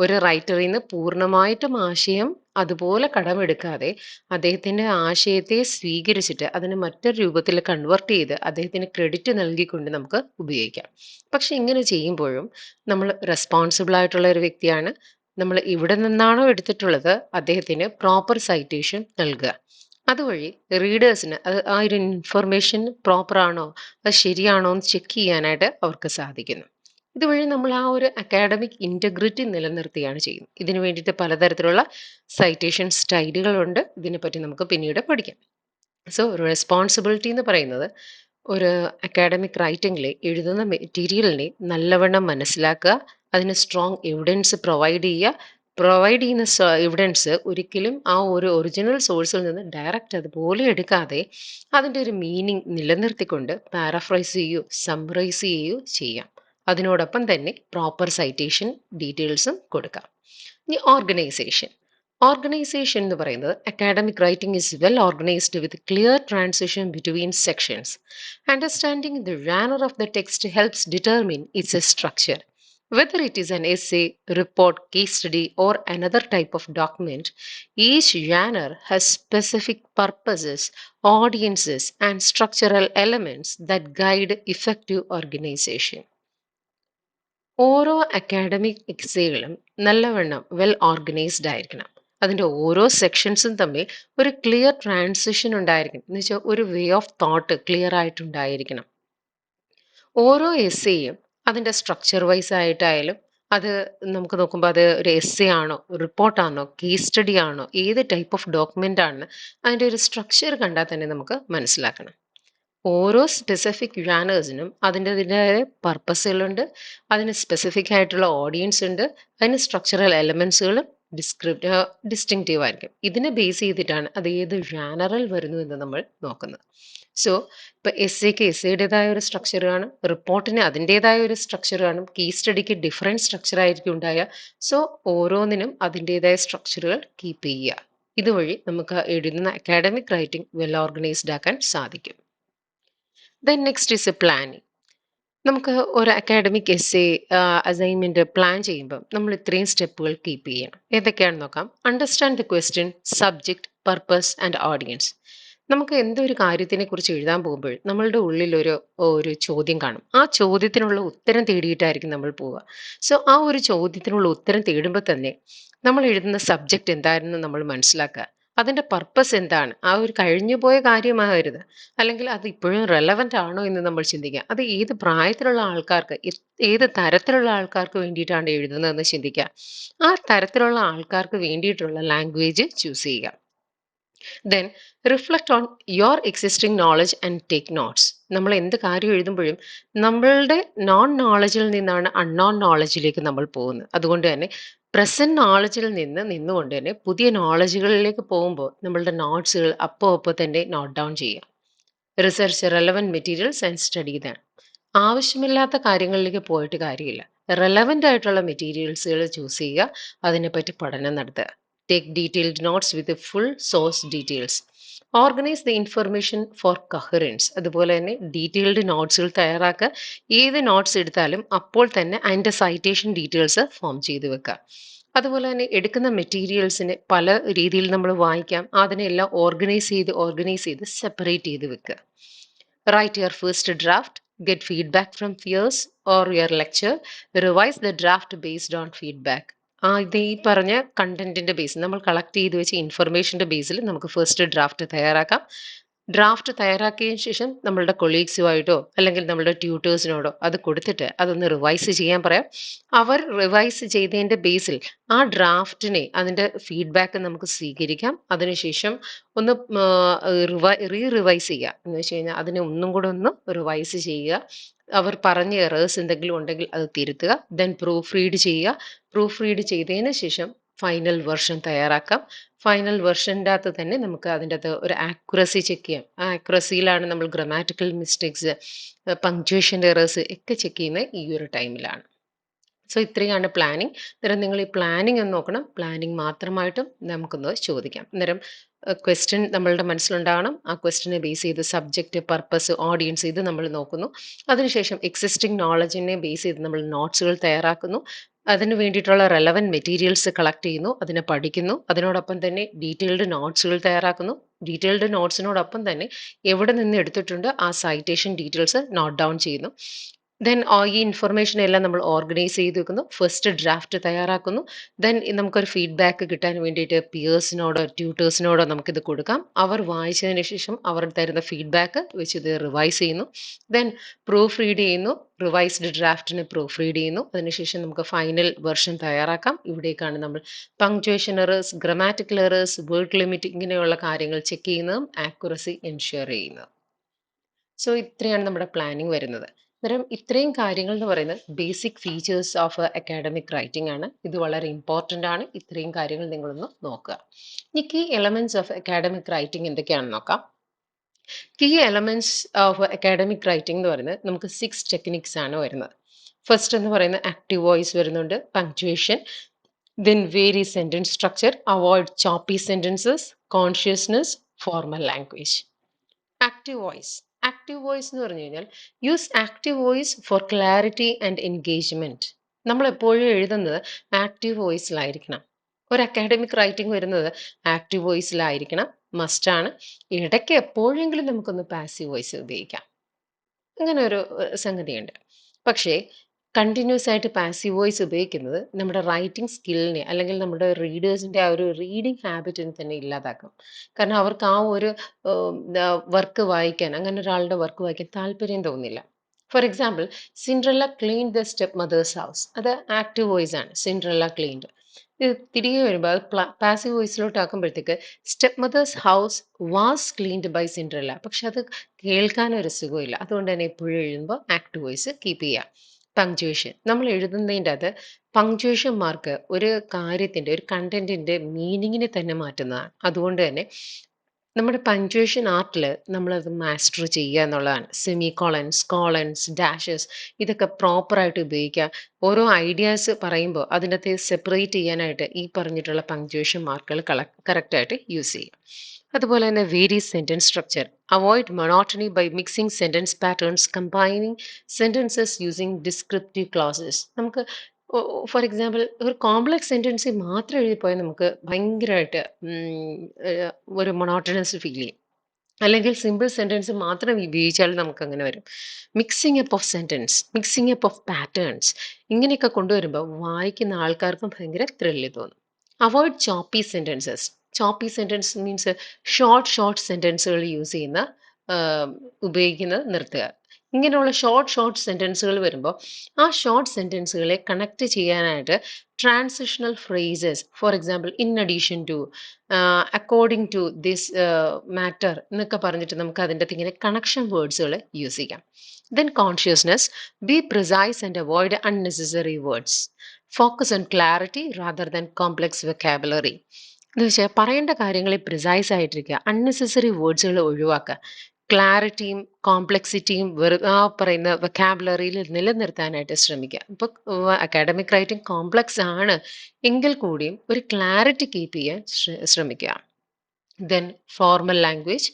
ഒരു റൈറ്ററിൽ നിന്ന് പൂർണ്ണമായിട്ടും ആശയം അതുപോലെ കടമെടുക്കാതെ അദ്ദേഹത്തിൻ്റെ ആശയത്തെ സ്വീകരിച്ചിട്ട് അതിനെ മറ്റൊരു രൂപത്തിൽ കൺവേർട്ട് ചെയ്ത് അദ്ദേഹത്തിന് ക്രെഡിറ്റ് നൽകിക്കൊണ്ട് നമുക്ക് ഉപയോഗിക്കാം. പക്ഷെ ഇങ്ങനെ ചെയ്യുമ്പോഴും നമ്മൾ റെസ്പോൺസിബിൾ ആയിട്ടുള്ള ഒരു വ്യക്തിയാണ്. നമ്മൾ ഇവിടെ നിന്നാണോ എടുത്തിട്ടുള്ളത് അദ്ദേഹത്തിന് പ്രോപ്പർ സൈറ്റേഷൻ നൽകുക. അതുവഴി റീഡേഴ്സിന് ആ ഒരു ഇൻഫർമേഷൻ പ്രോപ്പർ ആണോ അത് ശരിയാണോ എന്ന് ചെക്ക് ചെയ്യാനായിട്ട് അവർക്ക് സാധിക്കുന്നു. ഇതുവഴി നമ്മൾ ആ ഒരു അക്കാഡമിക് ഇൻറ്റഗ്രിറ്റി നിലനിർത്തുകയാണ് ചെയ്യുന്നത്. ഇതിനു വേണ്ടിയിട്ട് പലതരത്തിലുള്ള സൈറ്റേഷൻ സ്റ്റൈലുകളുണ്ട്. ഇതിനെപ്പറ്റി നമുക്ക് പിന്നീട് പഠിക്കാം. സോ റെസ്പോൺസിബിലിറ്റി എന്ന് പറയുന്നത് ഒരു അക്കാഡമിക് റൈറ്റിംഗിൽ എഴുതുന്ന മെറ്റീരിയലിനെ നല്ലവണ്ണം മനസ്സിലാക്കുക, അതിന് സ്ട്രോങ് എവിഡൻസ് പ്രൊവൈഡ് ചെയ്യുന്ന എവിഡൻസ് ഒരിക്കലും ആ ഒരു ഒറിജിനൽ സോഴ്സിൽ നിന്ന് ഡയറക്റ്റ് അതുപോലെ എടുക്കാതെ അതിൻ്റെ ഒരു മീനിങ് നിലനിർത്തിക്കൊണ്ട് പാരഫ്രൈസ് ചെയ്യുകയോ സമ്മറൈസ് ചെയ്യുകയോ ചെയ്യാം. അതിനോടൊപ്പം തന്നെ പ്രോപ്പർ സൈറ്റേഷൻ ഡീറ്റെയിൽസും കൊടുക്കാം. ഇനി ഓർഗനൈസേഷൻ. ഓർഗനൈസേഷൻ എന്ന് പറയുന്നത് academic writing is well organised with clear transition between sections. Understanding the genre of the text helps determine its structure. Whether it is an essay, report, case study, or another type of document, each genre has specific purposes, audiences, and structural elements that guide effective organization. ഓരോ academic എക്സേകളും നല്ലവണ്ണം well organised ആയിരിക്കണം. അതിൻ്റെ ഓരോ സെക്ഷൻസും തമ്മിൽ ഒരു clear transition ഉണ്ടായിരിക്കണം. എന്ന് വെച്ചാൽ ഒരു വേ ഓഫ് തോട്ട് ക്ലിയർ ആയിട്ടുണ്ടായിരിക്കണം. ഓരോ എസ്സേയും അതിൻ്റെ സ്ട്രക്ചർ വൈസ് ആയിട്ടായാലും അത് നമുക്ക് നോക്കുമ്പോൾ അത് ഒരു എസ്സേ ആണോ, റിപ്പോർട്ടാണോ, കേസ് സ്റ്റഡി ആണോ, ഏത് ടൈപ്പ് ഓഫ് ഡോക്യുമെൻ്റ് ആണ്, അതിൻ്റെ ഒരു സ്ട്രക്ചർ കണ്ടാൽ തന്നെ നമുക്ക് മനസ്സിലാക്കണം. ഓരോ സ്പെസിഫിക് ജാനേഴ്സിനും അതിൻ്റെതായ പർപ്പസുകളുണ്ട്, അതിന് സ്പെസിഫിക് ആയിട്ടുള്ള ഓഡിയൻസ് ഉണ്ട്, അതിന് സ്ട്രക്ചറൽ എലമെൻസുകളും ഡിസ്റ്റിങ്റ്റീവ് ആയിരിക്കും. ഇതിനെ ബേസ് ചെയ്തിട്ടാണ് അത് ഏത് ജാനറിൽ വരുന്നു എന്ന് നമ്മൾ നോക്കുന്നത്. സോ ഇപ്പോൾ എസ്സേക്ക് എസ്സേയുടേതായ ഒരു സ്ട്രക്ചർ കാണും, റിപ്പോർട്ടിന് അതിൻ്റെതായ ഒരു സ്ട്രക്ചർ കാണും, കേസ് സ്റ്റഡിക്ക് ഡിഫറെൻറ്റ് സ്ട്രക്ചർ ആയിരിക്കും ഉണ്ടാവുക. സോ ഓരോന്നിനും അതിൻ്റെതായ സ്ട്രക്ചറുകൾ കീപ്പ് ചെയ്യുക. ഇതുവഴി നമുക്ക് എഴുതുന്ന അക്കാഡമിക് റൈറ്റിംഗ് വെൽ ഓർഗനൈസ്ഡ് ആക്കാൻ സാധിക്കും. Then next is A planning. നമുക്ക് ഒരു അക്കാഡമിക് എസ്സേ അസൈൻമെൻറ്റ് പ്ലാൻ ചെയ്യുമ്പം നമ്മൾ ഇത്രയും സ്റ്റെപ്പുകൾ കീപ്പ് ചെയ്യണം. ഏതൊക്കെയാണെന്ന് നോക്കാം. Understand the question, subject, purpose and audience. നമുക്ക് എന്തൊരു കാര്യത്തിനെ കുറിച്ച് എഴുതാൻ പോകുമ്പോൾ നമ്മളുടെ ഉള്ളിൽ ഒരു ചോദ്യം കാണും. ആ ചോദ്യത്തിനുള്ള ഉത്തരം തേടിയിട്ടായിരിക്കും നമ്മൾ പോവുക. സോ ആ ഒരു ചോദ്യത്തിനുള്ള ഉത്തരം തേടുമ്പോൾ തന്നെ നമ്മൾ എഴുതുന്ന സബ്ജക്റ്റ് എന്തായിരുന്നു നമ്മൾ മനസ്സിലാക്കുക, അതിൻ്റെ പർപ്പസ് എന്താണ്, ആ ഒരു കഴിഞ്ഞു പോയ കാര്യമാകരുത്, അല്ലെങ്കിൽ അത് ഇപ്പോഴും റെലവൻ്റ് ആണോ എന്ന് നമ്മൾ ചിന്തിക്കുക. അത് ഏത് പ്രായത്തിലുള്ള ആൾക്കാർക്ക്, ഏത് തരത്തിലുള്ള ആൾക്കാർക്ക് വേണ്ടിയിട്ടാണ് എഴുതുന്നതെന്ന് ചിന്തിക്കുക. ആ തരത്തിലുള്ള ആൾക്കാർക്ക് വേണ്ടിയിട്ടുള്ള ലാംഗ്വേജ് ചൂസ് ചെയ്യുക. Then reflect on your existing knowledge and take notes. നമ്മൾ എന്ത് കാര്യം എഴുതുമ്പോഴും നമ്മളുടെ നോൺ നോളജിൽ നിന്നാണ് അൺനോൺ നോളജിലേക്ക് നമ്മൾ പോകുന്നത്. അതുകൊണ്ട് തന്നെ പ്രസന്റ് നോളജിൽ നിന്നുകൊണ്ട് തന്നെ പുതിയ നോളജുകളിലേക്ക് പോകുമ്പോൾ നമ്മളുടെ നോട്ട്സുകൾ അപ്പോൾ തന്നെ നോട്ട് ഡൗൺ ചെയ്യുക. Research relevant materials and study them. ആവശ്യമില്ലാത്ത കാര്യങ്ങളിലേക്ക് പോയിട്ട് കാര്യമില്ല. റെലവൻ്റ് ആയിട്ടുള്ള മെറ്റീരിയൽസുകൾ ചൂസ് ചെയ്യുക, അതിനെപ്പറ്റി പഠനം നടത്തുക. Take detailed notes with full source details. Organise the information for coherence. അതുപോലെ തന്നെ ഡീറ്റെയിൽഡ് നോട്ട്സുകൾ തയ്യാറാക്കുക. ഏത് നോട്ട്സ് എടുത്താലും അപ്പോൾ തന്നെ അതിൻ്റെ സൈറ്റേഷൻ ഡീറ്റെയിൽസ് ഫോം ചെയ്ത് വെക്കുക. അതുപോലെ തന്നെ എടുക്കുന്ന മെറ്റീരിയൽസിനെ പല രീതിയിൽ നമ്മൾ വായിക്കാം. അതിനെല്ലാം ഓർഗനൈസ് ചെയ്ത് സെപ്പറേറ്റ് ചെയ്ത് വെക്കുക. Write your first draft, get feedback from peers or your lecture, revise the draft based on feedback. ഇത് ഈ പറഞ്ഞ കണ്ടന്റിന്റെ ബേസ് നമ്മൾ കളക്ട് ചെയ്ത് വെച്ച ഇൻഫർമേഷന്റെ ബേസിൽ നമുക്ക് ഫസ്റ്റ് ഡ്രാഫ്റ്റ് തയ്യാറാക്കാം. ഡ്രാഫ്റ്റ് തയ്യാറാക്കിയതിനു ശേഷം നമ്മളുടെ കൊളീഗ്സുമായിട്ടോ അല്ലെങ്കിൽ നമ്മളുടെ ട്യൂട്ടേഴ്സിനോടോ അത് കൊടുത്തിട്ട് അതൊന്ന് റിവൈസ് ചെയ്യാൻ പറയാം. അവർ റിവൈസ് ചെയ്തതിൻ്റെ ബേസിൽ ആ ഡ്രാഫ്റ്റിനെ അതിൻ്റെ ഫീഡ്ബാക്ക് നമുക്ക് സ്വീകരിക്കാം. അതിനുശേഷം ഒന്ന് റിവൈസ് ചെയ്യുക എന്ന് വെച്ച് കഴിഞ്ഞാൽ അതിനെ ഒന്നും കൂടെ ഒന്ന് റിവൈസ് ചെയ്യുക. അവർ പറഞ്ഞ എറേഴ്സ് എന്തെങ്കിലും ഉണ്ടെങ്കിൽ അത് തിരുത്തുക. ദെൻ പ്രൂഫ് റീഡ് ചെയ്യുക. പ്രൂഫ് റീഡ് ചെയ്തതിന് ശേഷം ഫൈനൽ വെർഷൻ തയ്യാറാക്കാം. ഫൈനൽ വെർഷൻ്റെ അകത്ത് തന്നെ നമുക്ക് അതിൻ്റെ അകത്ത് ഒരു ആക്യുറസി ചെക്ക് ചെയ്യാം. ആ ആക്യുറസിയിലാണ് നമ്മൾ ഗ്രാമാറ്റിക്കൽ മിസ്റ്റേക്സ്, പങ്ക്ച്വേഷൻ എറേഴ്സ് ഒക്കെ ചെക്ക് ചെയ്യുന്നത് ഈ ഒരു ടൈമിലാണ്. സോ ഇത്രയാണ് പ്ലാനിങ്. അന്നേരം നിങ്ങൾ ഈ പ്ലാനിങ് എന്ന് നോക്കണം. പ്ലാനിങ് മാത്രമായിട്ടും നമുക്കൊന്ന് ചോദിക്കാം. അന്നേരം ക്വസ്റ്റ്യൻ നമ്മളുടെ മനസ്സിലുണ്ടാകണം. ആ ക്വസ്റ്റ്യനെ ബേസ് ചെയ്ത് സബ്ജക്റ്റ്, പർപ്പസ്, ഓഡിയൻസ് ഇത് നമ്മൾ നോക്കുന്നു. അതിനുശേഷം എക്സിസ്റ്റിംഗ് നോളജിനെ ബേസ് ചെയ്ത് നമ്മൾ നോട്ട്സുകൾ തയ്യാറാക്കുന്നു. അതിന് വേണ്ടിയിട്ടുള്ള റെലവൻറ്റ് മെറ്റീരിയൽസ് കളക്ട് ചെയ്യുന്നു, അതിനെ പഠിക്കുന്നു. അതിനോടൊപ്പം തന്നെ ഡീറ്റെയിൽഡ് നോട്ട്സുകൾ തയ്യാറാക്കുന്നു. ഡീറ്റെയിൽഡ് നോട്ട്സിനോടൊപ്പം തന്നെ എവിടെ നിന്ന് എടുത്തിട്ടുണ്ട് ആ സൈറ്റേഷൻ ഡീറ്റെയിൽസ് നോട്ട് ഡൗൺ ചെയ്യുന്നു. ദെൻ ഈ ഇൻഫർമേഷൻ എല്ലാം നമ്മൾ ഓർഗനൈസ് ചെയ്ത് വെക്കുന്നു, ഫസ്റ്റ് ഡ്രാഫ്റ്റ് തയ്യാറാക്കുന്നു. ദെൻ നമുക്കൊരു ഫീഡ്ബാക്ക് കിട്ടാൻ വേണ്ടിയിട്ട് പിയേഴ്സിനോടോ ട്യൂട്ടേഴ്സിനോടോ നമുക്കിത് കൊടുക്കാം. അവർ വായിച്ചതിന് ശേഷം അവർ തരുന്ന ഫീഡ്ബാക്ക് വെച്ച് ഇത് റിവൈസ് ചെയ്യുന്നു. ദെൻ പ്രൂഫ് റീഡ് ചെയ്യുന്നു, റിവൈസ്ഡ് ഡ്രാഫ്റ്റിന് പ്രൂഫ് റീഡ് ചെയ്യുന്നു. അതിനുശേഷം നമുക്ക് ഫൈനൽ വെർഷൻ തയ്യാറാക്കാം. ഇവിടേക്കാണ് നമ്മൾ punctuation errors, grammatical errors, word limit ഇങ്ങനെയുള്ള കാര്യങ്ങൾ ചെക്ക് ചെയ്യുന്നതും ആക്യുറസി എൻഷുർ ചെയ്യുന്നതും. സോ ഇത്രയാണ് നമ്മുടെ പ്ലാനിങ് വരുന്നത്. അന്നേരം ഇത്രയും കാര്യങ്ങൾ എന്ന് പറയുന്നത് basic features of academic writing ആണ്. ഇത് വളരെ ഇമ്പോർട്ടൻ്റ് ആണ്. ഇത്രയും കാര്യങ്ങൾ നിങ്ങളൊന്ന് നോക്കുക. ഇനി key elements of academic writing എന്തൊക്കെയാണെന്ന് നോക്കാം. Key elements of academic writing എന്ന് പറയുന്നത് നമുക്ക് 6 ടെക്നിക്സ് ആണ് വരുന്നത്. ഫസ്റ്റ് എന്ന് പറയുന്നത് ആക്റ്റീവ് വോയിസ് വരുന്നുണ്ട്, punctuation, then vary sentence structure, avoid choppy sentences, consciousness, formal language. Active voice. Active voice എന്ന് പറഞ്ഞു കഴിഞ്ഞാൽ use active voice for clarity and engagement. നമ്മൾ എപ്പോഴും എഴുതുന്നത് ആക്റ്റീവ് വോയിസിലായിരിക്കണം. ഒരു അക്കാഡമിക് റൈറ്റിംഗ് വരുന്നത് ആക്റ്റീവ് വോയിസിലായിരിക്കണം, മസ്റ്റാണ്. ഇടയ്ക്ക് എപ്പോഴെങ്കിലും നമുക്കൊന്ന് പാസീവ് വോയിസ് ഉപയോഗിക്കാം, അങ്ങനെ ഒരു സംഗതിയുണ്ട്. പക്ഷേ കണ്ടിന്യൂസ് ആയിട്ട് പാസീവ് വോയിസ് ഉപയോഗിക്കുന്നത് നമ്മുടെ റൈറ്റിംഗ് സ്കില്ലിനെ അല്ലെങ്കിൽ നമ്മുടെ റീഡേഴ്സിൻ്റെ ആ ഒരു റീഡിങ് ഹാബിറ്റിനെ തന്നെ ഇല്ലാതാക്കും. കാരണം അവർക്ക് ആ ഒരു വർക്ക് വായിക്കാൻ, അങ്ങനെ ഒരാളുടെ വർക്ക് വായിക്കാൻ താല്പര്യം തോന്നില്ല. For example, Cinderella clean the step mother's house, അത് ആക്റ്റീവ് വോയിസ് ആണ്. Cinderella cleaned. ഇത് തിരികെ വരുമ്പോൾ അത് പാസീവ് വോയിസിലോട്ട് ആക്കുമ്പോഴത്തേക്ക് step mother's house was cleaned by Cinderella, പക്ഷെ അത് കേൾക്കാനൊരു സുഖമില്ല. അതുകൊണ്ട് തന്നെ എപ്പോഴും എഴുതുമ്പോൾ ആക്റ്റീവ് വോയിസ് കീപ്പ് ചെയ്യുക. പങ്ക്ച്വേഷൻ. നമ്മൾ എഴുതുന്നതിൻ്റെ അത് പങ്ക്ച്വേഷൻ മാർക്ക് ഒരു കാര്യത്തിൻ്റെ, ഒരു കണ്ടന്റിന്റെ മീനിങ്ങിനെ തന്നെ മാറ്റുന്നതാണ്. അതുകൊണ്ട് തന്നെ നമ്മുടെ പങ്ക്ച്വേഷൻ ആർട്ടിൽ നമ്മളത് മാസ്റ്റർ ചെയ്യുക എന്നുള്ളതാണ്. സെമി കോളൻസ്, കോളൻസ്, ഡാഷസ് ഇതൊക്കെ പ്രോപ്പറായിട്ട് ഉപയോഗിക്കുക. ഓരോ ഐഡിയാസ് പറയുമ്പോൾ അതിനകത്ത് സെപ്പറേറ്റ് ചെയ്യാനായിട്ട് ഈ പറഞ്ഞിട്ടുള്ള പങ്ക്ച്വേഷൻ മാർക്കുകൾ കറക്റ്റായിട്ട് യൂസ് ചെയ്യുക. അതുപോലെ തന്നെ vary sentence structure. Avoid monotony by mixing sentence patterns, combining sentences using descriptive clauses. നമുക്ക് ഫോർ എക്സാമ്പിൾ ഒരു കോംപ്ലക്സ് സെന്റൻസ് മാത്രം എഴുതിപ്പോയാൽ നമുക്ക് ഭയങ്കരമായിട്ട് ഒരു മൊണോട്ടണസ് ഫീൽ ചെയ്യും. അല്ലെങ്കിൽ സിമ്പിൾ സെന്റൻസ് മാത്രം ഉപയോഗിച്ചാൽ നമുക്ക് അങ്ങനെ വരും. Mixing up of sentence, mixing up of patterns ഇങ്ങനെയൊക്കെ കൊണ്ടുവരുമ്പോൾ വായിക്കുന്ന ആൾക്കാർക്കും ഭയങ്കര ത്രില്ല് തോന്നും. Avoid choppy sentences. Choppy sentence means short സെന്റൻസുകൾ യൂസ് ചെയ്യുന്ന ഉപയോഗിക്കുന്നത് നിർത്തുക. ഇങ്ങനെയുള്ള ഷോർട്ട് സെന്റൻസുകൾ വരുമ്പോൾ ആ ഷോർട്ട് സെന്റൻസുകളെ കണക്ട് ചെയ്യാനായിട്ട് transitional phrases, for example in addition to, according to this matter എന്നൊക്കെ പറഞ്ഞിട്ട് നമുക്ക് അതിൻ്റെ ഇങ്ങനെ കണക്ഷൻ വേർഡ്സുകൾ യൂസ് ചെയ്യാം. Then consciousness. Be precise and avoid unnecessary words. Focus on clarity rather than complex vocabulary. എന്ന് വെച്ചാൽ പറയേണ്ട കാര്യങ്ങളിൽ പ്രിസൈസ് ആയിട്ടിരിക്കുക, അൺനെസസറി വേർഡ്സുകൾ ഒഴിവാക്കുക. ക്ലാരിറ്റിയും കോംപ്ലക്സിറ്റിയും ആ പറയുന്ന വെക്കാബുലറിയിൽ നിലനിർത്താനായിട്ട് ശ്രമിക്കുക. ഇപ്പോൾ അക്കാഡമിക് റൈറ്റിംഗ് കോംപ്ലക്സ് ആണ് എങ്കിൽ കൂടിയും ഒരു ക്ലാരിറ്റി കീപ്പ് ചെയ്യാൻ ശ്രമിക്കുക. Then formal language.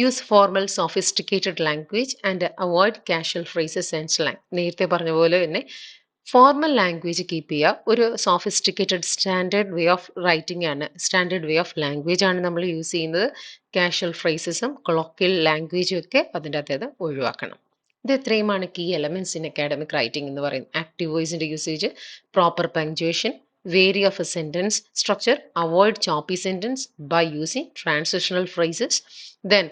Use formal sophisticated language and avoid casual phrases and slang. നേരത്തെ പറഞ്ഞ പോലെ തന്നെ ഫോർമൽ ലാംഗ്വേജ് കീപ്പ് ചെയ്യുക. ഒരു sophisticated standard way of writing ആണ്, സ്റ്റാൻഡേർഡ് വേ ഓഫ് ലാംഗ്വേജ് ആണ് നമ്മൾ യൂസ് ചെയ്യുന്നത്. കാഷ്വൽ ഫ്രേസസും കൊളോക്കിയൽ ലാംഗ്വേജും ഒക്കെ അതിൻ്റെ അകത്ത് ഒഴിവാക്കണം. ഇത് ഇത്രയുമാണ് key elements in academic writing എന്ന് പറയുന്നത്. ആക്റ്റീവ് വോയിസിന്റെ usage, proper punctuation, vary of a sentence structure, avoid choppy sentence by using transitional phrases, then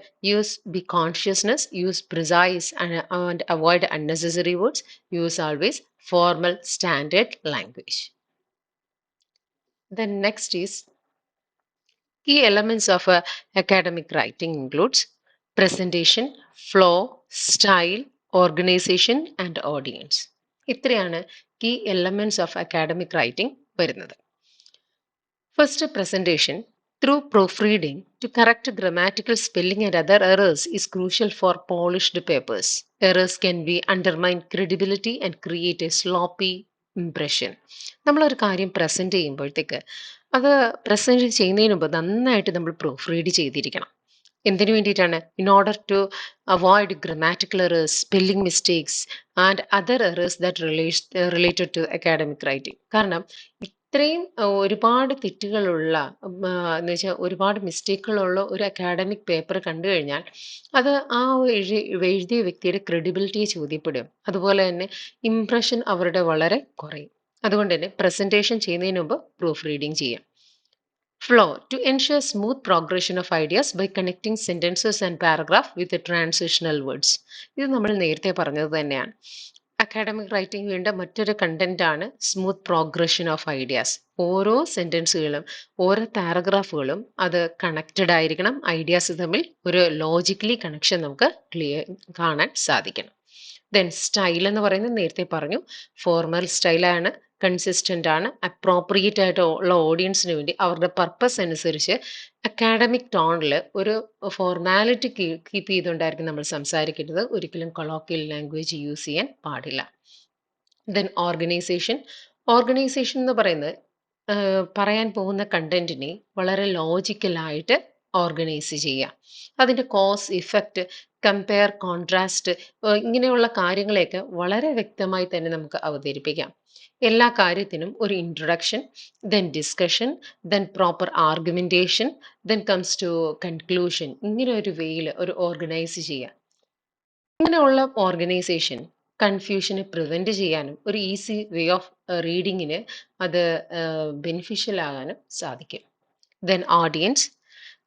be consciousness, use precise and avoid unnecessary words, use always formal standard language. Then next is key elements of academic writing includes presentation, flow, style, organization and audience. ഇത്രയാണ് key elements of academic writing വരുന്നത്. First, presentation. Through proofreading to correct grammatical spelling and other errors is crucial for polished papers. Errors can be undermine credibility and create a sloppy impression. നമ്മളൊരു കാര്യം present ചെയ്യുമ്പോഴത്തേക്ക് അത് present ചെയ്യുന്നതിന് മുമ്പ് നന്നായിട്ട് നമ്മൾ proof read ചെയ്തിരിക്കണം. എന്തിനു വേണ്ടിയിട്ടാണ്? In order to avoid grammatical errors, spelling mistakes and other errors that related to academic writing. കാരണം ഇത്രയും ഒരുപാട് തെറ്റുകളുള്ള എന്ന് വെച്ചാൽ ഒരുപാട് മിസ്റ്റേക്കുകളുള്ള ഒരു അക്കാഡമിക് പേപ്പർ കണ്ടു കഴിഞ്ഞാൽ അത് ആ എഴുതിയ വ്യക്തിയുടെ ക്രെഡിബിലിറ്റിയെ ചോദ്യപ്പെടും. അതുപോലെ തന്നെ ഇംപ്രഷൻ അവരുടെ വളരെ കുറയും. അതുകൊണ്ട് തന്നെ പ്രസന്റേഷൻ ചെയ്യുന്നതിന് മുമ്പ് പ്രൂഫ് റീഡിംഗ് ചെയ്യാം. Flow to ensure smooth progression of ideas by connecting sentences and paragraph with the transitional words. ഇത് നമ്മൾ നേരത്തെ പറഞ്ഞത് തന്നെയാണ്. അക്കാഡമിക് റൈറ്റിംഗ് വേണ്ട മറ്റൊരു കണ്ടന്റ് ആണ് സ്മൂത്ത് പ്രോഗ്രഷൻ ഓഫ് ഐഡിയാസ്. ഓരോ സെന്റൻസുകളും ഓരോ പാരഗ്രാഫുകളും അത് കണക്റ്റഡ് ആയിരിക്കണം. ഐഡിയാസ് തമ്മിൽ ഒരു ലോജിക്കലി കണക്ഷൻ നമുക്ക് കാണാൻ സാധിക്കണം. ദെൻ സ്റ്റൈൽ എന്ന് പറയുന്നത് നേരത്തെ പറഞ്ഞു, ഫോർമൽ സ്റ്റൈലാണ്, കൺസിസ്റ്റന്റ് ആണ്, അപ്രോപ്രിയേറ്റ് ആയിട്ടുള്ള ഓഡിയൻസിന് വേണ്ടി അവരുടെ പർപ്പസ് അനുസരിച്ച് അക്കാഡമിക് ടോണിൽ ഒരു ഫോർമാലിറ്റി കീപ്പ് ചെയ്തുകൊണ്ടായിരിക്കും നമ്മൾ സംസാരിക്കുന്നത്. ഒരിക്കലും കൊളോക്കിയൽ ലാംഗ്വേജ് യൂസ് ചെയ്യാൻ പാടില്ല. Then organisation. ഓർഗനൈസേഷൻ എന്ന് പറയുന്നത് പറയാൻ പോകുന്ന കണ്ടന്റിനെ വളരെ ലോജിക്കലായിട്ട് ഓർഗനൈസ് ചെയ്യുക. അതിൻ്റെ കോസ് ഇഫക്റ്റ്, കമ്പയർ, കോൺട്രാസ്റ്റ് ഇങ്ങനെയുള്ള കാര്യങ്ങളെയൊക്കെ വളരെ വ്യക്തമായി തന്നെ നമുക്ക് അവതരിപ്പിക്കാം. എല്ലാ കാര്യത്തിനും ഒരു introduction, then discussion, then proper argumentation, then comes to conclusion. ഇങ്ങനെ ഒരു വേയിൽ ഒരു ഓർഗനൈസ് ചെയ്യുക. ഇങ്ങനെയുള്ള ഓർഗനൈസേഷൻ കൺഫ്യൂഷനെ പ്രിവെന്റ് ചെയ്യാനും ഒരു ഈസി വേ ഓഫ് റീഡിങ്ങിന് അത് ബെനിഫിഷ്യൽ ആകാനും സാധിക്കും. Then audience.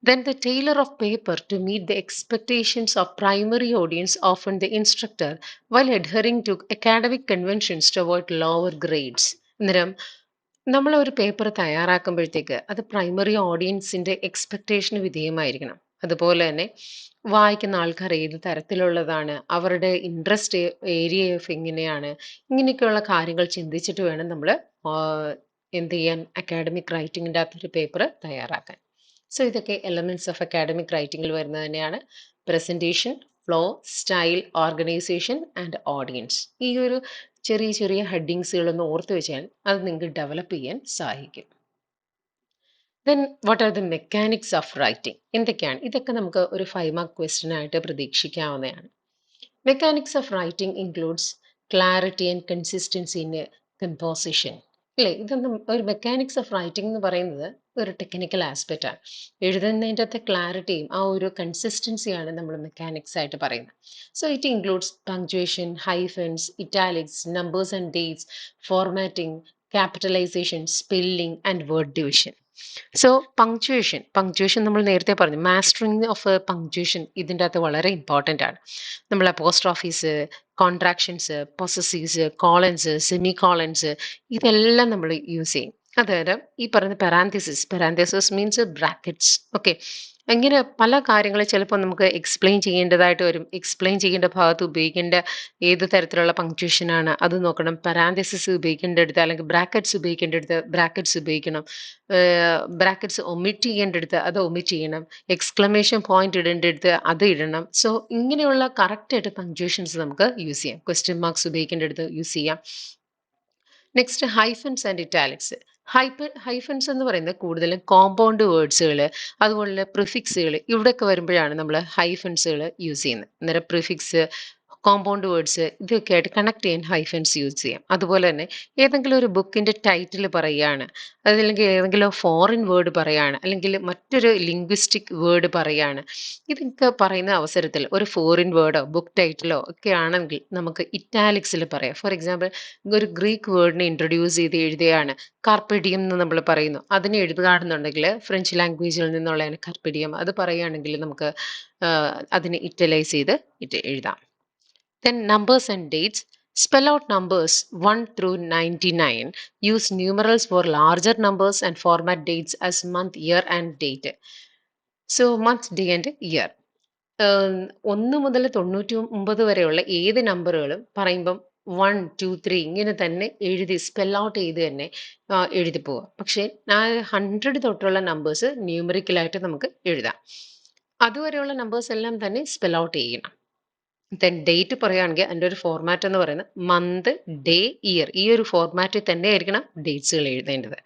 Then the tailor of paper to meet the expectations of primary audience, often the instructor, while adhering to academic conventions to avoid lower grades. അന്നേരം നമ്മൾ ഒരു paper തയ്യാറാക്കുമ്പോഴത്തേക്ക് അത് primary ഓഡിയൻസിന്റെ എക്സ്പെക്ടേഷന് വിധേയമായിരിക്കണം. അതുപോലെ തന്നെ വായിക്കുന്ന ആൾക്കാർ ഏത് തരത്തിലുള്ളതാണ്, അവരുടെ ഇൻട്രസ്റ്റ് ഏരിയ ഓഫ് എങ്ങനെയാണ്, ഇങ്ങനെയൊക്കെയുള്ള കാര്യങ്ങൾ ചിന്തിച്ചിട്ട് വേണം നമ്മൾ എന്ത് ചെയ്യാൻ, അക്കാഡമിക് റൈറ്റിങ്ങിൻ്റെ അകത്തൊരു പേപ്പർ തയ്യാറാക്കാൻ. സോ ഇതൊക്കെ എലമെന്റ്സ് ഓഫ് അക്കാഡമിക് റൈറ്റിംഗിൽ വരുന്നത് തന്നെയാണ്. Presentation, flow, style, organisation and audience. ഈ ഒരു ചെറിയ ചെറിയ ഹെഡിങ്സുകളൊന്ന് ഓർത്ത് വെച്ചാൽ അത് നിങ്ങൾക്ക് ഡെവലപ്പ് ചെയ്യാൻ സഹായിക്കും. Then what are the mechanics of writing? എന്തൊക്കെയാണ് ഇതൊക്കെ? നമുക്ക് ഒരു 5 മാർക്ക് ക്വസ്റ്റ്യൻ ആയിട്ട് പ്രതീക്ഷിക്കാവുന്നതാണ്. Mechanics of writing includes clarity and consistency in composition. അല്ലേ? ഇതൊന്നും ഒരു മെക്കാനിക്സ് ഓഫ് റൈറ്റിംഗ് എന്ന് പറയുന്നത് ഒരു ടെക്നിക്കൽ ആസ്പെക്റ്റ് ആണ്. എഴുതുന്നതിൻ്റെ അകത്തെ ക്ലാരിറ്റിയും ആ ഒരു കൺസിസ്റ്റൻസിയാണ് നമ്മൾ മെക്കാനിക്സ് ആയിട്ട് പറയുന്നത്. So it includes punctuation, hyphens, italics, numbers and dates, formatting, capitalisation, spelling and word division. So punctuation നമ്മൾ നേരത്തെ പറഞ്ഞു, മാസ്റ്ററിങ് ഓഫ് പങ്ക്ച്വേഷൻ ഇതിൻ്റെ അകത്ത് വളരെ ഇമ്പോർട്ടൻ്റ് ആണ്. നമ്മൾ അപ്പോസ്ട്രോഫീസ്, കോൺട്രാക്ഷൻസ്, പൊസസീവ്സ്, കോളൻസ്, സെമി കോളൻസ് ഇതെല്ലാം നമ്മൾ യൂസ് ചെയ്യും. അതായത് ഈ പറയുന്ന പെരാന്തസിസ് മീൻസ് ബ്രാക്കറ്റ്സ്. ഓക്കെ, ഇങ്ങനെ പല കാര്യങ്ങൾ ചിലപ്പോൾ നമുക്ക് എക്സ്പ്ലെയിൻ ചെയ്യേണ്ടതായിട്ട് വരും. എക്സ്പ്ലെയിൻ ചെയ്യേണ്ട ഭാഗത്ത് ഉപയോഗിക്കേണ്ട ഏത് തരത്തിലുള്ള പങ്ക്ച്വേഷനാണ് അത് നോക്കണം. പരാന്തസിസ് ഉപയോഗിക്കേണ്ടടുത്ത് അല്ലെങ്കിൽ ബ്രാക്കറ്റ്സ് ഉപയോഗിക്കേണ്ടടുത്ത് ബ്രാക്കറ്റ്സ് ഉപയോഗിക്കണം. ബ്രാക്കറ്റ്സ് ഒമിറ്റ് ചെയ്യേണ്ടടുത്ത് അത് ഒമിറ്റ് ചെയ്യണം. എക്സ്ക്ലമേഷൻ പോയിന്റ് ഇടേണ്ടടുത്ത് അത് ഇടണം. സോ ഇങ്ങനെയുള്ള കറക്റ്റായിട്ട് പങ്ക്ച്വേഷൻസ് നമുക്ക് യൂസ് ചെയ്യാം. ക്വസ്റ്റ്യൻ മാർക്സ് ഉപയോഗിക്കേണ്ടടുത്ത് യൂസ് ചെയ്യാം. Next hyphens and italics. Hyphens എന്ന് പറയുന്നത് കൂടുതലും കോമ്പൗണ്ട് വേർഡ്സുകൾ, അതുപോലെ പ്രിഫിക്സുകൾ ഇവിടെയൊക്കെ വരുമ്പോഴാണ് നമ്മൾ ഹൈഫൻസുകൾ യൂസ് ചെയ്യുന്നത്. അന്നേരം പ്രിഫിക്സ്, കോമ്പൗണ്ട് വേർഡ്സ് ഇതൊക്കെ ആയിട്ട് കണക്ട് ചെയ്യാൻ ഹൈഫൻസ് യൂസ് ചെയ്യാം. അതുപോലെ തന്നെ ഏതെങ്കിലും ഒരു ബുക്കിന്റെ ടൈറ്റിൽ പറയുകയാണ്, അതല്ലെങ്കിൽ ഏതെങ്കിലും ഫോറിൻ വേർഡ് പറയുകയാണ്, അല്ലെങ്കിൽ മറ്റൊരു ലിംഗ്വിസ്റ്റിക് വേർഡ് പറയുകയാണ്, ഇതൊക്കെ പറയുന്ന അവസരത്തിൽ ഒരു ഫോറിൻ വേർഡോ ബുക്ക് ടൈറ്റിലോ ഒക്കെ ആണെങ്കിൽ നമുക്ക് ഇറ്റാലിക്സിൽ പറയാം. ഫോർ എക്സാമ്പിൾ, ഒരു ഗ്രീക്ക് വേർഡിനെ ഇൻട്രൊഡ്യൂസ് ചെയ്ത് എഴുതുകയാണ്, കാർപെഡിയം എന്ന് നമ്മൾ പറയുന്നു. അതിനെ എഴുതുകയാണെന്നുണ്ടെങ്കിൽ ഫ്രഞ്ച് ലാംഗ്വേജിൽ നിന്നുള്ളതാണ് കാർപെഡിയം. അത് പറയുകയാണെങ്കിൽ നമുക്ക് അതിനെ ഇറ്റലൈസ് ചെയ്ത് എഴുതാം. Then numbers and dates. Spell out numbers 1 through 99. Use numerals for larger numbers and format dates as month, year and date. So month, day and year. 1 മുതൽ 99 വരെയുള്ള ഏത് നമ്പറുകളും പറയുമ്പം 1, 2, 3 ഇങ്ങനെ തന്നെ എഴുതി സ്പെൽ ഔട്ട് ചെയ്ത് തന്നെ എഴുതി പോവുക. പക്ഷേ 100 തൊട്ടുള്ള നമ്പേഴ്സ് ന്യൂമറിക്കലായിട്ട് നമുക്ക് എഴുതാം. അതുവരെയുള്ള നമ്പേഴ്സ് എല്ലാം തന്നെ സ്പെൽ ഔട്ട് ചെയ്യണം. ദെൻ ഡേറ്റ് പറയുകയാണെങ്കിൽ അതിൻ്റെ ഒരു ഫോർമാറ്റ് എന്ന് പറയുന്നത് മന്ത്, ഡേ, ഇയർ. ഈ ഒരു ഫോർമാറ്റിൽ തന്നെ ആയിരിക്കണം ഡേറ്റ്സുകൾ എഴുതേണ്ടത്.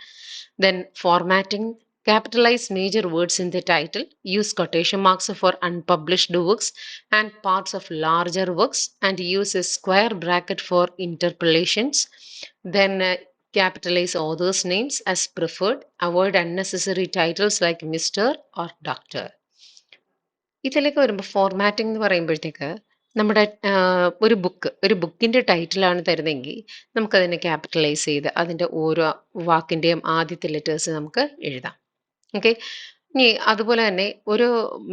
Then formatting. Capitalize major words in the title. Use quotation marks for unpublished works and parts of larger works and use a square bracket for interpolations. Then Capitalize authors' names as preferred. Avoid unnecessary titles like Mr. or Doctor. ഇതിലേക്ക് വരുമ്പോൾ formatting എന്ന് പറയുമ്പോഴത്തേക്ക് നമ്മുടെ ഒരു ബുക്കിൻ്റെ ടൈറ്റിലാണ് തരുന്നതെങ്കിൽ നമുക്കതിനെ capitalise ചെയ്ത് അതിൻ്റെ ഓരോ വാക്കിൻ്റെയും ആദ്യത്തെ ലെറ്റേഴ്സ് നമുക്ക് എഴുതാം. ഓക്കെ. ഇനി അതുപോലെ തന്നെ ഒരു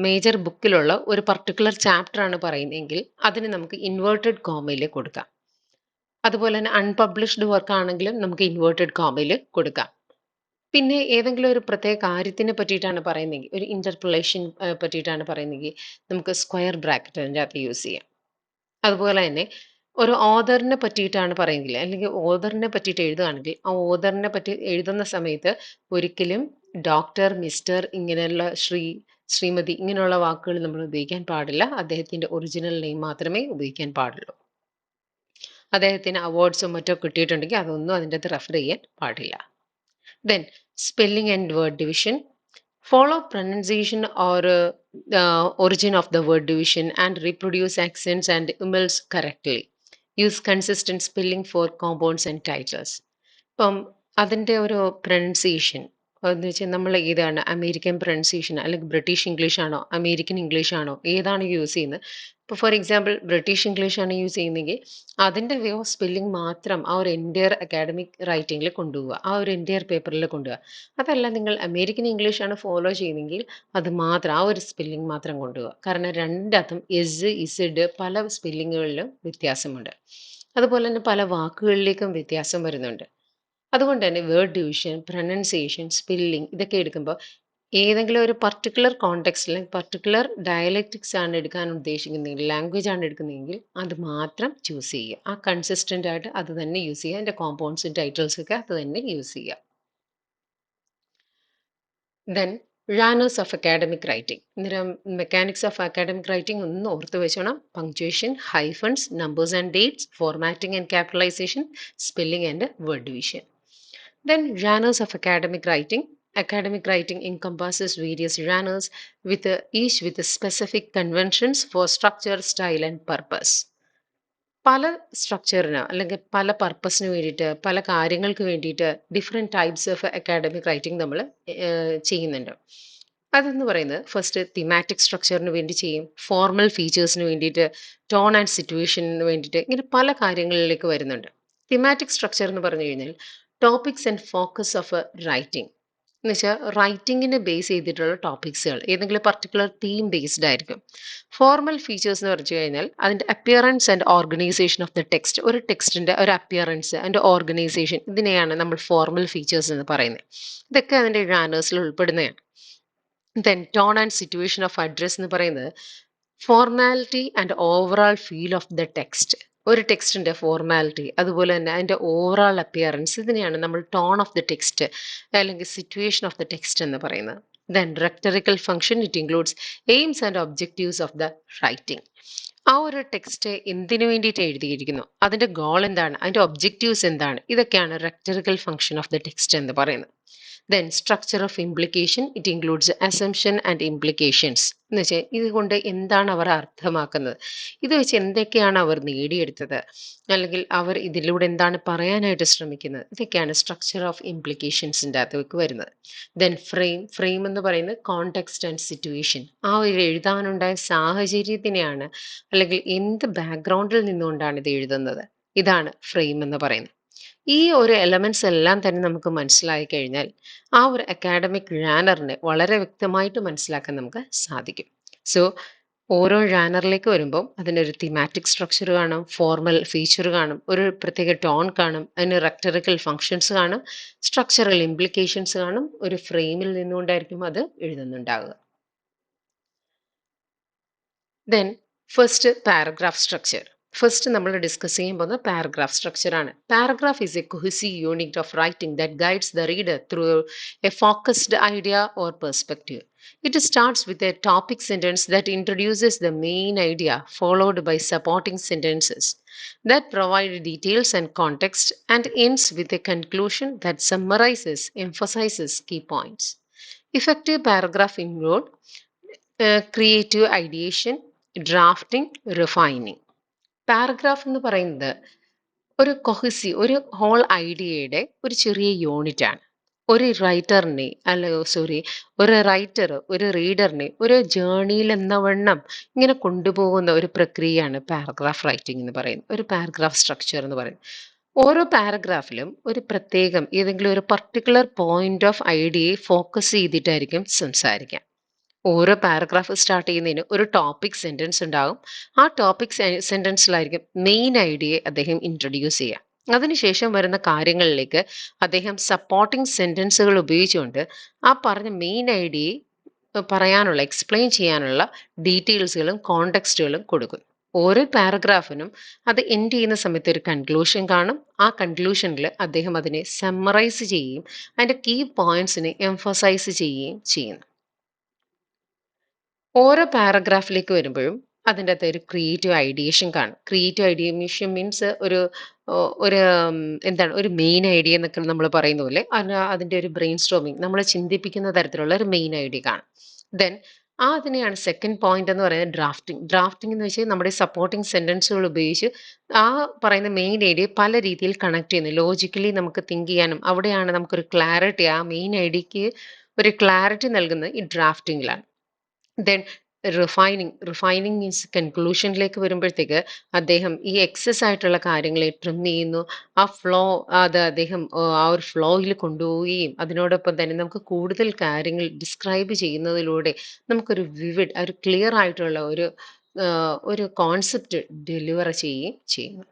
മേജർ ബുക്കിലുള്ള ഒരു പർട്ടിക്കുലർ ചാപ്റ്റർ ആണ് പറയുന്നതെങ്കിൽ അതിന് നമുക്ക് ഇൻവേർട്ടഡ് കോമയിൽ കൊടുക്കാം. അതുപോലെ തന്നെ അൺപബ്ലിഷ്ഡ് വർക്ക് ആണെങ്കിലും നമുക്ക് ഇൻവേർട്ടഡ് കോമയിൽ കൊടുക്കാം. പിന്നെ ഏതെങ്കിലും ഒരു പ്രത്യേക കാര്യത്തിനെ പറ്റിയിട്ടാണ് പറയുന്നതെങ്കിൽ, ഒരു ഇന്റർപൊളേഷൻ പറ്റിയിട്ടാണ് പറയുന്നതെങ്കിൽ നമുക്ക് സ്ക്വയർ ബ്രാക്കറ്റ് അതിൻ്റെ അകത്ത് യൂസ് ചെയ്യാം. അതുപോലെ തന്നെ ഒരു ഓഥറിനെ പറ്റിയിട്ടാണ് പറയുന്നത്, അല്ലെങ്കിൽ ഓഥറിനെ പറ്റിയിട്ട് എഴുതുകയാണെങ്കിൽ ആ ഓഥറിനെ പറ്റി എഴുതുന്ന സമയത്ത് ഒരിക്കലും ഡോക്ടർ, മിസ്റ്റർ, ഇങ്ങനെയുള്ള ശ്രീമതി ഇങ്ങനെയുള്ള വാക്കുകൾ നമ്മൾ ഉപയോഗിക്കാൻ പാടില്ല. അദ്ദേഹത്തിന്റെ ഒറിജിനൽ നെയിം മാത്രമേ ഉപയോഗിക്കാൻ പാടുള്ളൂ. അദ്ദേഹത്തിന് അവാർഡ്സും മറ്റോ കിട്ടിയിട്ടുണ്ടെങ്കിൽ അതൊന്നും അതിൻ്റെ അകത്ത് റെഫർ ചെയ്യാൻ പാടില്ല. Then spelling and word division. Follow pronunciation or origin of the word division and reproduce accents and umlauts correctly. Use consistent spelling for compounds and titles. ഇപ്പം അതിൻ്റെ ഒരു പ്രൊനൗൺസിയേഷൻ എന്ന് വെച്ചാൽ നമ്മൾ ഏതാണ്, അമേരിക്കൻ പ്രൊനൗൺസിയേഷൻ അല്ലെങ്കിൽ ബ്രിട്ടീഷ് ഇംഗ്ലീഷ് ആണോ, American English ആണോ, ഏതാണ് യൂസ് ചെയ്യുന്നത്? ഇപ്പോൾ ഫോർ എക്സാമ്പിൾ ബ്രിട്ടീഷ് ഇംഗ്ലീഷ് ആണ് യൂസ് ചെയ്യുന്നതെങ്കിൽ അതിൻ്റെ വേ ഓഫ് സ്പെല്ലിംഗ് മാത്രം ആ ഒരു എൻറ്റയർ അക്കാഡമിക് റൈറ്റിങ്ങിൽ കൊണ്ടുപോവുക, ആ ഒരു എൻറ്റയർ പേപ്പറിൽ കൊണ്ടുപോവുക. അതല്ല, നിങ്ങൾ അമേരിക്കൻ ഇംഗ്ലീഷ് ആണ് ഫോളോ ചെയ്യുന്നതെങ്കിൽ അത് മാത്രം ആ ഒരു സ്പെല്ലിംഗ് മാത്രം കൊണ്ടുപോവുക. കാരണം രണ്ടതും എസ്, ഇസഡ് പല സ്പെല്ലിങ്ങുകളിലും വ്യത്യാസമുണ്ട്. അതുപോലെ തന്നെ പല വാക്കുകളിലേക്കും വ്യത്യാസം വരുന്നുണ്ട്. അതുകൊണ്ട് തന്നെ വേർഡ് ഡിവിഷൻ, പ്രൊനൗൺസിയേഷൻ, സ്പെല്ലിംഗ് ഇതൊക്കെ എടുക്കുമ്പോൾ ഏതെങ്കിലും ഒരു പർട്ടിക്കുലർ കോണ്ടെക്സ്റ്റിൽ പർട്ടിക്കുലർ ഡയലക്റ്റിക്സ് ആണ് എടുക്കാൻ ഉദ്ദേശിക്കുന്നതെങ്കിൽ, ലാംഗ്വേജ് ആണ് എടുക്കുന്നതെങ്കിൽ അത് മാത്രം ചൂസ് ചെയ്യുക. ആ കൺസിസ്റ്റൻ്റ് ആയിട്ട് അത് തന്നെ യൂസ് ചെയ്യുക. അതിൻ്റെ കോമ്പൗണ്ട്സും ടൈറ്റിൽസും ഒക്കെ അത് തന്നെ യൂസ് ചെയ്യുക. Then genres of academic writing. ഇന്നേരം മെക്കാനിക്സ് ഓഫ് അക്കാഡമിക് റൈറ്റിംഗ് ഒന്ന് ഓർത്ത് വെച്ചോണം. Punctuation, hyphens, numbers and dates, formatting and capitalisation, spelling and word division. Then genres of academic writing. Academic writing encompasses various genres each with specific conventions for structure, style and purpose. പല സ്ട്രക്ചറിന് അല്ലെങ്കിൽ പല പർപ്പസിന് വേണ്ടിയിട്ട്, പല കാര്യങ്ങൾക്ക് വേണ്ടിയിട്ട് different types of academic writing നമ്മൾ ചെയ്യുന്നുണ്ട്. അതെന്ന് പറയുന്നത് ഫസ്റ്റ് തിമാറ്റിക് സ്ട്രക്ചറിന് വേണ്ടി ചെയ്യും, ഫോർമൽ ഫീച്ചേഴ്സിന് വേണ്ടിയിട്ട്, ടോൺ ആൻഡ് സിറ്റുവേഷന് വേണ്ടിയിട്ട്, ഇങ്ങനെ പല കാര്യങ്ങളിലേക്ക് വരുന്നുണ്ട്. തിമാറ്റിക് സ്ട്രക്ചർ എന്ന് പറഞ്ഞു കഴിഞ്ഞാൽ topics and focus of writing എന്ന് വെച്ചാൽ റൈറ്റിങ്ങിനെ ബേസ് ചെയ്തിട്ടുള്ള ടോപ്പിക്സുകൾ ഏതെങ്കിലും പർട്ടിക്കുലർ തീം ബേസ്ഡ് ആയിരിക്കും. ഫോർമൽ ഫീച്ചേഴ്സ് എന്ന് പറഞ്ഞു കഴിഞ്ഞാൽ അതിൻ്റെ appearance and organisation of the text, ഒരു ടെക്സ്റ്റിൻ്റെ ഒരു അപ്പിയറൻസ് ആൻഡ് ഓർഗനൈസേഷൻ, ഇതിനെയാണ് നമ്മൾ ഫോർമൽ ഫീച്ചേഴ്സ് എന്ന് പറയുന്നത്. ഇതൊക്കെ അതിൻ്റെ ജാനേഴ്സിൽ ഉൾപ്പെടുന്നതാണ്. Then tone and situation of address എന്ന് പറയുന്നത് formality and overall feel of the text, ഒരു ടെക്സ്റ്റിൻ്റെ ഫോർമാലിറ്റി അതുപോലെ തന്നെ അതിൻ്റെ ഓവറോൾ അപ്പിയറൻസ്, ഇതിനെയാണ് നമ്മൾ ടോൺ ഓഫ് ദ ടെക്സ്റ്റ് അല്ലെങ്കിൽ സിറ്റുവേഷൻ ഓഫ് ദ ടെക്സ്റ്റ് എന്ന് പറയുന്നത്. Then rhetorical function, it includes aims and objectives of the writing. ആ ഒരു ടെക്സ്റ്റ് എന്തിനു വേണ്ടിയിട്ട് എഴുതിയിരിക്കുന്നു, അതിൻ്റെ ഗോൾ എന്താണ്, അതിൻ്റെ ഒബ്ജക്റ്റീവ്സ് എന്താണ്, ഇതൊക്കെയാണ് റെക്ടറിക്കൽ ഫംഗ്ഷൻ ഓഫ് ദ ടെക്സ്റ്റ് എന്ന് പറയുന്നത്. Then structure of implication, it includes assumption and implications എന്ന് വെച്ചാൽ ഇതുകൊണ്ട് എന്താണ് അവർ അർത്ഥമാക്കുന്നത്, ഇത് വെച്ച് എന്തൊക്കെയാണ് അവർ നേടിയെടുത്തത്, അല്ലെങ്കിൽ അവർ ഇതിലൂടെ എന്താണ് പറയാനായിട്ട് ശ്രമിക്കുന്നത്, ഇതൊക്കെയാണ് സ്ട്രക്ചർ ഓഫ് ഇംപ്ലിക്കേഷൻസിൻ്റെ അകത്തേക്ക് വരുന്നത്. ദെൻ ഫ്രെയിം എന്ന് പറയുന്നത് കോണ്ടെക്സ്റ്റ് ആൻഡ് സിറ്റുവേഷൻ, ആ ഒരു എഴുതാനുണ്ടായ സാഹചര്യത്തിനെയാണ് അല്ലെങ്കിൽ എന്ത് ബാക്ക്ഗ്രൗണ്ടിൽ നിന്നുകൊണ്ടാണ് ഇത് എഴുതുന്നത്, ഇതാണ് ഫ്രെയിം എന്ന് പറയുന്നത്. ഈ ഒരു എലമെന്റ്സ് എല്ലാം തന്നെ നമുക്ക് മനസ്സിലായി കഴിഞ്ഞാൽ ആ ഒരു അക്കാഡമിക് ജാനറിനെ വളരെ വ്യക്തമായിട്ട് മനസ്സിലാക്കാൻ നമുക്ക് സാധിക്കും. സോ ഓരോ ജാനറിലേക്ക് വരുമ്പോൾ അതിനൊരു തിമാറ്റിക് സ്ട്രക്ചർ കാണും, ഫോർമൽ ഫീച്ചർ കാണും, ഒരു പ്രത്യേക ടോൺ കാണും, അതിന് റെക്ടറിക്കൽ ഫങ്ഷൻസ് കാണും, സ്ട്രക്ചറൽ ഇംപ്ലിക്കേഷൻസ് കാണും, ഒരു ഫ്രെയിമിൽ നിന്നുകൊണ്ടായിരിക്കും അത് എഴുതുന്നുണ്ടാവുക. Then first paragraph structure. First നമ്മൾ ഡിസ്കസ് ചെയ്യാൻ പോകുന്ന പാരഗ്രാഫ് സ്ട്രക്ചർ ആണ്. Paragraph is a cohesive unit of writing that guides the reader through a focused idea or perspective. It starts with a topic sentence that introduces the main idea, followed by supporting sentences that provide details and context, and ends with a conclusion that summarizes, emphasizes key points. Effective paragraph include creative ideation, drafting, refining. Paragraph എന്ന് പറയുന്നത് ഒരു ഒരു whole ഐഡിയയുടെ ഒരു ചെറിയ യൂണിറ്റാണ്. ഒരു റൈറ്ററിനെ ഒരു writer ഒരു റീഡറിനെ ഒരു ജേർണിയിൽ എന്ന വണ്ണം ഇങ്ങനെ കൊണ്ടുപോകുന്ന ഒരു പ്രക്രിയയാണ് പാരഗ്രാഫ് റൈറ്റിംഗ് എന്ന് പറയുന്നത്. ഒരു പാരഗ്രാഫ് സ്ട്രക്ചർ എന്ന് പറയുന്നത്. ഓരോ പാരഗ്രാഫിലും ഒരു പ്രത്യേകം ഏതെങ്കിലും ഒരു പർട്ടിക്കുലർ പോയിന്റ് ഓഫ് ഐഡിയയെ ഫോക്കസ് ചെയ്തിട്ടായിരിക്കും സംസാരിക്കുക. ഓരോ പാരഗ്രാഫ് സ്റ്റാർട്ട് ചെയ്യുന്നതിന് ഒരു ടോപ്പിക് സെന്റൻസ് ഉണ്ടാകും. ആ ടോപ്പിക് സെന്റൻസിലായിരിക്കും മെയിൻ ഐഡിയയെ അദ്ദേഹം ഇൻട്രൊഡ്യൂസ് ചെയ്യുക. അതിനുശേഷം വരുന്ന കാര്യങ്ങളിലേക്ക് അദ്ദേഹം സപ്പോർട്ടിംഗ് സെന്റൻസുകൾ ഉപയോഗിച്ചുകൊണ്ട് ആ പറഞ്ഞ മെയിൻ ഐഡിയയെ പറയാനുള്ള എക്സ്പ്ലെയിൻ ചെയ്യാനുള്ള ഡീറ്റെയിൽസുകളും കോണ്ടെക്സ്റ്റുകളും കൊടുക്കും. ഓരോ പാരഗ്രാഫിനും അത് എൻഡ് ചെയ്യുന്ന സമയത്ത് ഒരു കൺക്ലൂഷൻ കാണും. ആ കൺക്ലൂഷനിൽ അദ്ദേഹം അതിനെ സമ്മറൈസ് ചെയ്യുകയും അതിൻ്റെ കീ പോയിന്റ്സിനെ എംഫസൈസ് ചെയ്യുകയും ചെയ്യുന്നു. ഓരോ പാരഗ്രാഫിലേക്ക് വരുമ്പോഴും അതിൻ്റെ അകത്ത് ഒരു ക്രിയേറ്റീവ് ഐഡിയേഷൻ കാണും. ക്രിയേറ്റീവ് ഐഡിയേഷൻ മീൻസ് ഒരു എന്താണ് ഒരു മെയിൻ ഐഡിയ എന്നൊക്കെ നമ്മൾ പറയുന്ന പോലെ അതിൻ്റെ ഒരു ബ്രെയിൻ സ്റ്റോമിങ് നമ്മളെ ചിന്തിപ്പിക്കുന്ന തരത്തിലുള്ള ഒരു മെയിൻ ഐഡിയ കാണും. ദെൻ അതിനെയാണ് സെക്കൻഡ് പോയിന്റ് എന്ന് പറയുന്നത് ഡ്രാഫ്റ്റിംഗ്. ഡ്രാഫ്റ്റിംഗ് എന്ന് വെച്ചാൽ നമ്മുടെ സപ്പോർട്ടിംഗ് സെന്റൻസുകൾ ഉപയോഗിച്ച് ആ പറയുന്ന മെയിൻ ഐഡിയ പല രീതിയിൽ കണക്ട് ചെയ്യുന്നു. ലോജിക്കലി നമുക്ക് തിങ്ക് ചെയ്യാനും അവിടെയാണ് നമുക്കൊരു ക്ലാരിറ്റി, ആ മെയിൻ ഐഡിയക്ക് ഒരു ക്ലാരിറ്റി നൽകുന്നത് ഈ ഡ്രാഫ്റ്റിംഗിലാണ്. ദെൻ റിഫൈനിങ് മീൻസ് കൺക്ലൂഷനിലേക്ക് വരുമ്പോഴത്തേക്ക് അദ്ദേഹം ഈ എക്സസ് ആയിട്ടുള്ള കാര്യങ്ങളെ ട്രിം ചെയ്യുന്നു. അത് അദ്ദേഹം ആ ഒരു ഫ്ലോയിൽ കൊണ്ടുപോവുകയും അതിനോടൊപ്പം തന്നെ നമുക്ക് കൂടുതൽ കാര്യങ്ങൾ ഡിസ്ക്രൈബ് ചെയ്യുന്നതിലൂടെ നമുക്കൊരു ഒരു ക്ലിയർ ആയിട്ടുള്ള ഒരു കോൺസെപ്റ്റ് ഡെലിവർ ചെയ്യുകയും ചെയ്യുന്നു.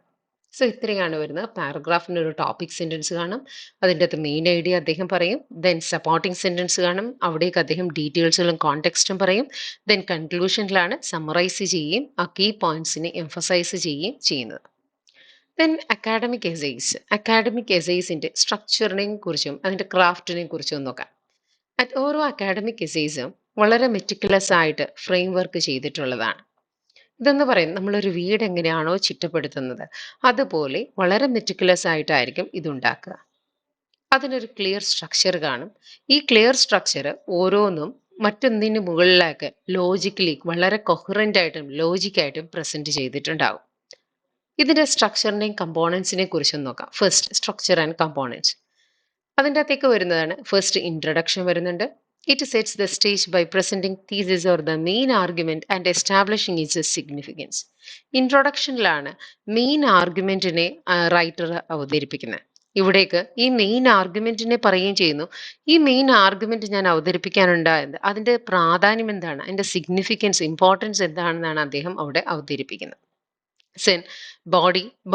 സോ ഇത്രയാണ് വരുന്നത്. പാരഗ്രാഫിന് ഒരു ടോപ്പിക് സെന്റൻസ് കാണും. അതിൻ്റെ അകത്ത് മെയിൻ ഐഡിയ അദ്ദേഹം പറയും. ദെൻ സപ്പോർട്ടിംഗ് സെന്റൻസ് കാണും. അവിടേക്ക് അദ്ദേഹം ഡീറ്റെയിൽസുകളും കോണ്ടെക്സ്റ്റും പറയും. ദെൻ കൺക്ലൂഷനിലാണ് സമ്മറൈസ് ചെയ്യുകയും ആ കീ പോയിന്റ്സിനെ എംഫസൈസ് ചെയ്യുകയും ചെയ്യുന്നത്. Then academic essays. അക്കാഡമിക് എസൈസിൻ്റെ സ്ട്രക്ചറിനെയും കുറിച്ചും അതിൻ്റെ ക്രാഫ്റ്റിനെ കുറിച്ചും നോക്കാം. ഓരോ അക്കാഡമിക് എസൈസും വളരെ മെറ്റിക്കുലസ് ആയിട്ട് ഫ്രെയിം വർക്ക് ചെയ്തിട്ടുള്ളതാണ്. ഇതെന്ന് പറയുന്നത് നമ്മളൊരു വീട് എങ്ങനെയാണോ ചിട്ടപ്പെടുത്തുന്നത് അതുപോലെ വളരെ മെറ്റിക്കുലസ് ആയിട്ടായിരിക്കും ഇതുണ്ടാക്കുക. അതിനൊരു ക്ലിയർ സ്ട്രക്ചർ കാണും. ഈ ക്ലിയർ സ്ട്രക്ചർ ഓരോന്നും മറ്റൊന്നിന് മുകളിലേക്ക് ലോജിക്കലി വളരെ കൊഹറൻ്റ് ആയിട്ടും ലോജിക്കായിട്ടും പ്രസന്റ് ചെയ്തിട്ടുണ്ടാകും. ഇതിൻ്റെ സ്ട്രക്ചറിനെയും കമ്പോണൻസിനെ കുറിച്ചും നോക്കാം. First structure and components. അതിൻ്റെ അകത്തേക്ക് വരുന്നതാണ് ഫസ്റ്റ് ഇൻട്രഡക്ഷൻ വരുന്നുണ്ട്. It sets the stage by presenting thesis or the main argument and establishing its significance. ഇൻട്രൊഡക്ഷനിലാണ് മെയിൻ ആർഗ്യുമെന്റിനെ റൈറ്റർ അവതരിപ്പിക്കുന്നത്. ഇവിടേക്ക് ഈ മെയിൻ ആർഗ്യുമെന്റിനെ പറയുകയും ചെയ്യുന്നു. ഈ മെയിൻ ആർഗ്യുമെന്റ് ഞാൻ അവതരിപ്പിക്കാനുണ്ടായത് അതിന്റെ പ്രാധാന്യം എന്താണ്, അതിന്റെ സിഗ്നിഫിക്കൻസ് ഇമ്പോർട്ടൻസ് എന്താണെന്നാണ് അദ്ദേഹം അവിടെ അവതരിപ്പിക്കുന്നത്. Then,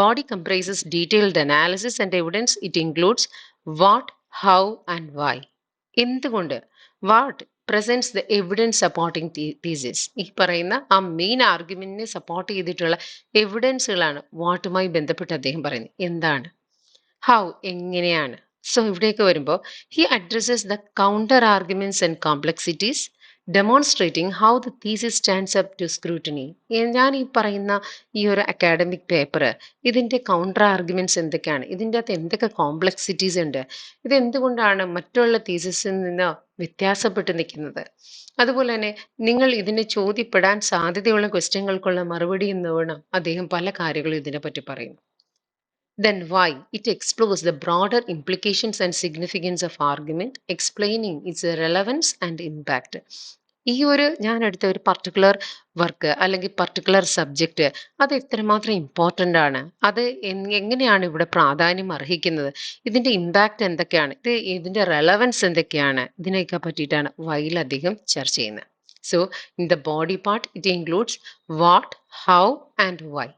body comprises detailed analysis and evidence. It includes what, how, and why. എന്തുകൊണ്ട്, what presents the evidence supporting thesis. ഈ പറയുന്ന ആ മെയിൻ ആർഗ്യുമെന്റിനെ സപ്പോർട്ട് ചെയ്തിട്ടുള്ള എവിഡൻസുകളാണ് വാട്ടുമായി ബന്ധപ്പെട്ട് അദ്ദേഹം പറയുന്നത്. എന്താണ്, ഹൗ എങ്ങനെയാണ്. സോ ഇവിടേക്ക് വരുമ്പോൾ he addresses the counter arguments and complexities demonstrating how the thesis stands up to scrutiny. ഞാൻ ഈ പറയുന്ന ഈ ഒരു അക്കാഡമിക് പേപ്പർ ഇതിൻ്റെ കൗണ്ടർ ആർഗ്യുമെന്റ്സ് എന്തൊക്കെയാണ്, ഇതിൻ്റെ അകത്ത് എന്തൊക്കെ കോംപ്ലക്സിറ്റീസ് ഉണ്ട്, ഇത് എന്തുകൊണ്ടാണ് മറ്റുള്ള തീസിസിൽ നിന്ന് വ്യത്യാസപ്പെട്ട് നിൽക്കുന്നത്, അതുപോലെ തന്നെ നിങ്ങൾ ഇതിന് ചോദ്യപ്പെടാൻ സാധ്യതയുള്ള ക്വസ്റ്റ്യങ്ങൾക്കുള്ള മറുപടി എന്ന് വേണം അദ്ദേഹം പല കാര്യങ്ങളും ഇതിനെപ്പറ്റി പറയുന്നു. Then why? It explores the broader implications and significance of argument, explaining its relevance and impact. ഈ ഞാൻ എടുത്ത ഒരു പർട്ടിക്കുലർ വർക്ക് അല്ലെങ്കിൽ പർട്ടിക്കുലർ സബ്ജക്റ്റ് അത് എത്രമാത്രം ഇമ്പോർട്ടൻ്റ് ആണ്, അത് എങ്ങനെയാണ് ഇവിടെ പ്രാധാന്യം അർഹിക്കുന്നത്, ഇതിൻ്റെ ഇമ്പാക്റ്റ് എന്തൊക്കെയാണ്, ഇതിൻ്റെ റെലവൻസ് എന്തൊക്കെയാണ്, ഇതിനെയൊക്കെ പറ്റിയിട്ടാണ് വൈൽ അദ്ദേഹം ചർച്ച ചെയ്യുന്നത്. So in the body part it includes what, how and why.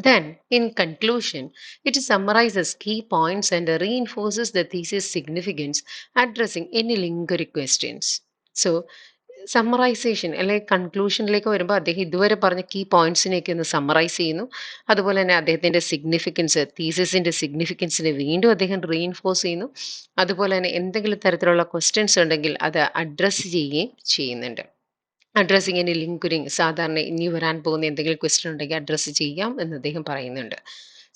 Then, in conclusion, it summarizes key points and reinforces the thesis significance, addressing any lingering questions. So, summarisation അല്ലെങ്കിൽ കൺക്ലൂഷനിലേക്ക് വരുമ്പോൾ അദ്ദേഹം ഇതുവരെ പറഞ്ഞ കീ പോയിന്റ്സിനെയൊക്കെ ഒന്ന് summarise ചെയ്യുന്നു. അതുപോലെ തന്നെ അദ്ദേഹത്തിൻ്റെ സിഗ്നിഫിക്കൻസ്, തീസിസിൻ്റെ സിഗ്നിഫിക്കൻസിനെ വീണ്ടും അദ്ദേഹം റീഇൻഫോഴ്സ് ചെയ്യുന്നു. അതുപോലെ തന്നെ എന്തെങ്കിലും തരത്തിലുള്ള ക്വസ്റ്റ്യൻസ് ഉണ്ടെങ്കിൽ അത് അഡ്രസ്സ് ചെയ്യുകയും ചെയ്യുന്നുണ്ട്. അഡ്രസ്സിങ് ഇനി ലിങ്കുരിങ്, സാധാരണ ഇനി വരാൻ പോകുന്ന എന്തെങ്കിലും ക്വസ്റ്റ്യൻ ഉണ്ടെങ്കിൽ അഡ്രസ്സ് ചെയ്യാം എന്ന് അദ്ദേഹം പറയുന്നുണ്ട്.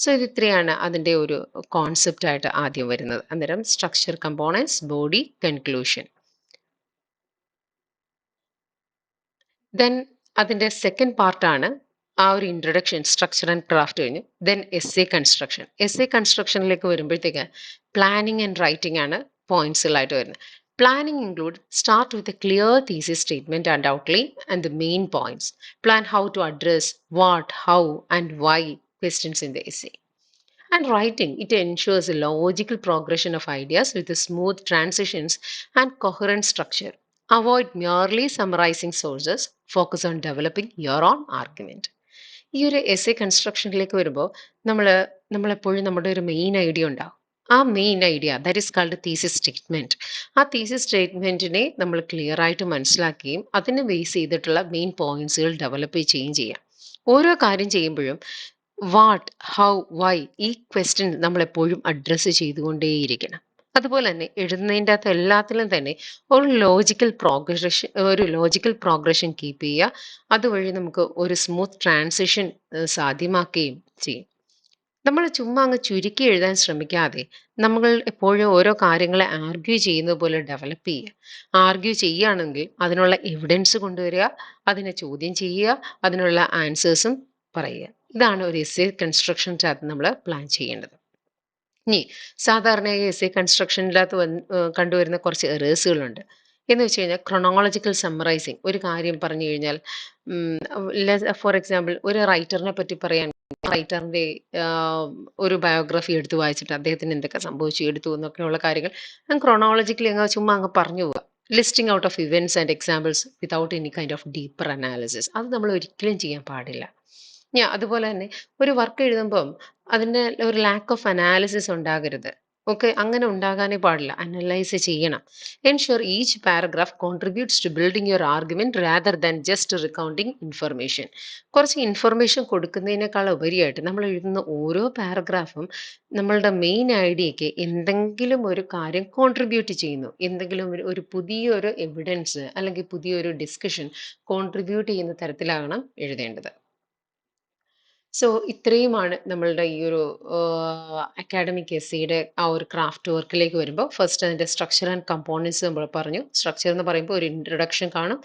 സോ ഇത് ഇത്രയാണ് അതിൻ്റെ ഒരു കോൺസെപ്റ്റ് ആയിട്ട് ആദ്യം വരുന്നത്. അന്നേരം structure, components, body, conclusion. Then അതിൻ്റെ സെക്കൻഡ് പാർട്ടാണ് ആ ഒരു ഇൻട്രൊഡക്ഷൻ, സ്ട്രക്ചർ ആൻഡ് ക്രാഫ്റ്റ് കഴിഞ്ഞു. Then essay construction. Essay കൺസ്ട്രക്ഷനിലേക്ക് വരുമ്പോഴത്തേക്ക് പ്ലാനിങ് ആൻഡ് റൈറ്റിംഗ് ആണ് പോയിന്റ്സുകളായിട്ട് വരുന്നത്. Planning include start with a clear thesis statement and outline and the main points. Plan how to address what, how, and why questions in the essay. And writing, it ensures a logical progression of ideas with a smooth transitions and coherent structure. Avoid merely summarizing sources. Focus on developing your own argument. ഈ ഒരു S A കൺസ്ട്രക്ഷനിലേക്ക് വരുമ്പോൾ നമ്മൾ നമ്മളെപ്പോഴും നമ്മുടെ ഒരു main idea ഉണ്ടാവും. ആ main idea that is called thesis statement. ആ തീസിസ് സ്റ്റേറ്റ്മെന്റിനെ നമ്മൾ ക്ലിയർ ആയിട്ട് മനസ്സിലാക്കുകയും അതിനെ ബേസ് ചെയ്തിട്ടുള്ള മെയിൻ പോയിന്റ്സുകൾ ഡെവലപ്പ് ചെയ്യുകയും ചെയ്യാം. ഓരോ കാര്യം ചെയ്യുമ്പോഴും വാട്ട്, ഹൗ, വൈ ഈ ക്വസ്റ്റ്യൻ നമ്മളെപ്പോഴും അഡ്രസ്സ് ചെയ്തുകൊണ്ടേയിരിക്കണം. അതുപോലെ തന്നെ എഴുതുന്നതിൻ്റെ അകത്ത് എല്ലാത്തിലും തന്നെ ഒരു ലോജിക്കൽ പ്രോഗ്രഷൻ കീപ്പ് ചെയ്യുക. അതുവഴി നമുക്ക് ഒരു സ്മൂത്ത് ട്രാൻസിഷൻ സാധ്യമാക്കുകയും ചെയ്യും. നമ്മൾ ചുമ്മാ അങ്ങ് ചുരുക്കി എഴുതാൻ ശ്രമിക്കാതെ നമ്മൾ എപ്പോഴും ഓരോ കാര്യങ്ങളെ ആർഗ്യൂ ചെയ്യുന്നത് പോലെ ഡെവലപ്പ് ചെയ്യുക. ആർഗ്യൂ ചെയ്യുകയാണെങ്കിൽ അതിനുള്ള എവിഡൻസ് കൊണ്ടുവരിക, അതിനെ ചോദ്യം ചെയ്യുക, അതിനുള്ള ആൻസേഴ്സും പറയുക. ഇതാണ് ഒരു എസ്സേ കൺസ്ട്രക്ഷൻ്റെ അകത്ത് നമ്മൾ പ്ലാൻ ചെയ്യേണ്ടത്. ഇനി സാധാരണയായി എസ്സേ കൺസ്ട്രക്ഷനിനകത്ത് കണ്ടുവരുന്ന കുറച്ച് എറേഴ്സുകളുണ്ട്. എന്ന് വെച്ച് കഴിഞ്ഞാൽ ക്രൊണോളജിക്കൽ സമ്മറൈസിങ്. ഒരു കാര്യം പറഞ്ഞു കഴിഞ്ഞാൽ ഫോർ എക്സാമ്പിൾ ഒരു റൈറ്ററിനെ പറ്റി പറയാൻ റൈറ്ററിന്റെ ഒരു ബയോഗ്രഫി എടുത്ത് വായിച്ചിട്ട് അദ്ദേഹത്തിന് എന്തൊക്കെ സംഭവിച്ചു എടുത്തു എന്നൊക്കെയുള്ള കാര്യങ്ങൾ ക്രൊണോളജിക്കലി അങ്ങ് ചുമ്മാ അങ്ങ് പറഞ്ഞു പോവുക. Listing out of events and examples without any kind of deeper analysis. അത് നമ്മൾ ഒരിക്കലും ചെയ്യാൻ പാടില്ല. അതുപോലെ തന്നെ ഒരു വർക്ക് എഴുതുമ്പം അതിൻ്റെ ഒരു ലാക്ക് ഓഫ് അനാലിസിസ് ഉണ്ടാകരുത്. ഓക്കെ, അങ്ങനെ ഉണ്ടാകാനേ പാടില്ല. അനലൈസ് ചെയ്യണം. Ensure each paragraph contributes to building your argument rather than just recounting information. കുറച്ച് ഇൻഫർമേഷൻ കൊടുക്കുന്നതിനേക്കാൾ ഉപരിയായിട്ട് നമ്മൾ എഴുതുന്ന ഓരോ പാരഗ്രാഫും നമ്മളുടെ മെയിൻ ഐഡിയയ്ക്ക് എന്തെങ്കിലും ഒരു കാര്യം കോൺട്രിബ്യൂട്ട് ചെയ്യുന്നു, എന്തെങ്കിലും ഒരു പുതിയൊരു എവിഡൻസ് അല്ലെങ്കിൽ പുതിയൊരു ഡിസ്കഷൻ കോൺട്രിബ്യൂട്ട് ചെയ്യുന്ന തരത്തിലാകണം എഴുതേണ്ടത്. സോ ഇത്രയുമാണ് നമ്മളുടെ ഈ ഒരു അക്കാഡമിക് എസ്സേയുടെ ആ ഒരു ക്രാഫ്റ്റ് വർക്കിലേക്ക് വരുമ്പോൾ ഫസ്റ്റ് അതിൻ്റെ സ്ട്രക്ചർ ആൻഡ് കമ്പോണൻസ് നമ്മൾ പറഞ്ഞു. സ്ട്രക്ചർ എന്ന് പറയുമ്പോൾ ഒരു ഇൻട്രൊഡക്ഷൻ കാണും,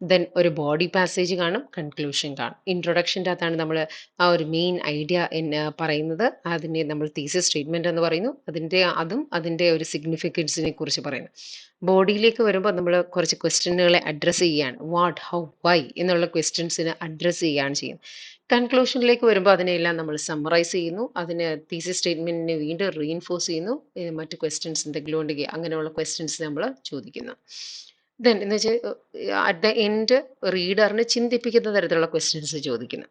ദെൻ ഒരു ബോഡി പാസേജ് കാണും, കൺക്ലൂഷൻ കാണും. ഇൻട്രൊഡക്ഷൻ്റെ അകത്താണ് നമ്മൾ ആ ഒരു മെയിൻ ഐഡിയ പറയുന്നത്. അതിനെ നമ്മൾ തീസിസ് സ്റ്റേറ്റ്മെന്റ് എന്ന് പറയുന്നു. അതിൻ്റെ ഒരു സിഗ്നിഫിക്കൻസിനെ കുറിച്ച് പറയുന്നു. ബോഡിയിലേക്ക് വരുമ്പോൾ നമ്മൾ കുറച്ച് ക്വസ്റ്റ്യനുകളെ അഡ്രസ്സ് ചെയ്യുകയാണ്. വാട്ട്, ഹൗ, വൈ എന്നുള്ള ക്വസ്റ്റ്യൻസിനെ അഡ്രസ്സ് ചെയ്യുകയാണ് ചെയ്യുന്നത്. കൺക്ലൂഷനിലേക്ക് വരുമ്പോൾ അതിനെല്ലാം നമ്മൾ സമ്മറൈസ് ചെയ്യുന്നു. അതിന് തീസിസ് സ്റ്റേറ്റ്മെന്റിനെ വീണ്ടും റീഇൻഫോഴ്സ് ചെയ്യുന്നു. മറ്റ് ക്വസ്റ്റ്യൻസ് എന്തെങ്കിലും ഉണ്ടെങ്കിൽ അങ്ങനെയുള്ള ക്വസ്റ്റ്യൻസ് നമ്മൾ ചോദിക്കുന്നു. ദെൻ എന്ന് വെച്ചാൽ അറ്റ് ദ എൻഡ് റീഡറിനെ ചിന്തിപ്പിക്കുന്ന തരത്തിലുള്ള ക്വസ്റ്റ്യൻസ് ചോദിക്കുന്നു.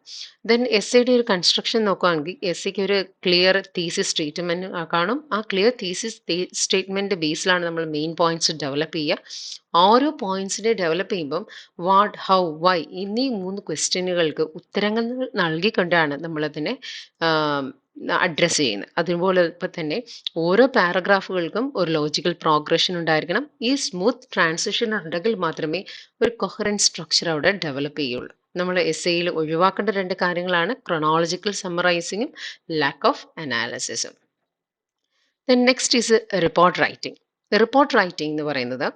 ദെൻ എസ്സേയുടെ ഒരു കൺസ്ട്രക്ഷൻ നോക്കുകയാണെങ്കിൽ എസ്സേക്ക് ഒരു ക്ലിയർ തീസിസ് സ്റ്റേറ്റ്മെന്റ് കാണും. ആ ക്ലിയർ തീസിസ് സ്റ്റേറ്റ്മെന്റ് ബേസിലാണ് നമ്മൾ മെയിൻ പോയിന്റ്സ് ഡെവലപ്പ് ചെയ്യുക. ഓരോ പോയിന്റ്സിനെ ഡെവലപ്പ് ചെയ്യുമ്പം വാട്ട്, ഹൗ, വൈ എന്നീ 3 ക്വസ്റ്റ്യനുകൾക്ക് ഉത്തരങ്ങൾ നൽകിക്കൊണ്ടാണ് നമ്മളതിനെ അഡ്രസ്സ് ചെയ്യുന്നത്. അതുപോലെ ഇപ്പം തന്നെ ഓരോ പാരഗ്രാഫുകൾക്കും ഒരു ലോജിക്കൽ പ്രോഗ്രഷൻ ഉണ്ടായിരിക്കണം. ഈ സ്മൂത്ത് ട്രാൻസിഷൻ ഉണ്ടെങ്കിൽ മാത്രമേ ഒരു കൊഹറൻറ്റ് സ്ട്രക്ചർ അവിടെ ഡെവലപ്പ് ചെയ്യുള്ളൂ. നമ്മൾ എസ്സേയിൽ ഒഴിവാക്കേണ്ട 2 കാര്യങ്ങളാണ് ക്രൊണോളജിക്കൽ സമ്മറൈസിങ്ങും ലാക്ക് ഓഫ് അനാലിസിസും. Then next is report writing. Report writing എന്ന് പറയുന്നത്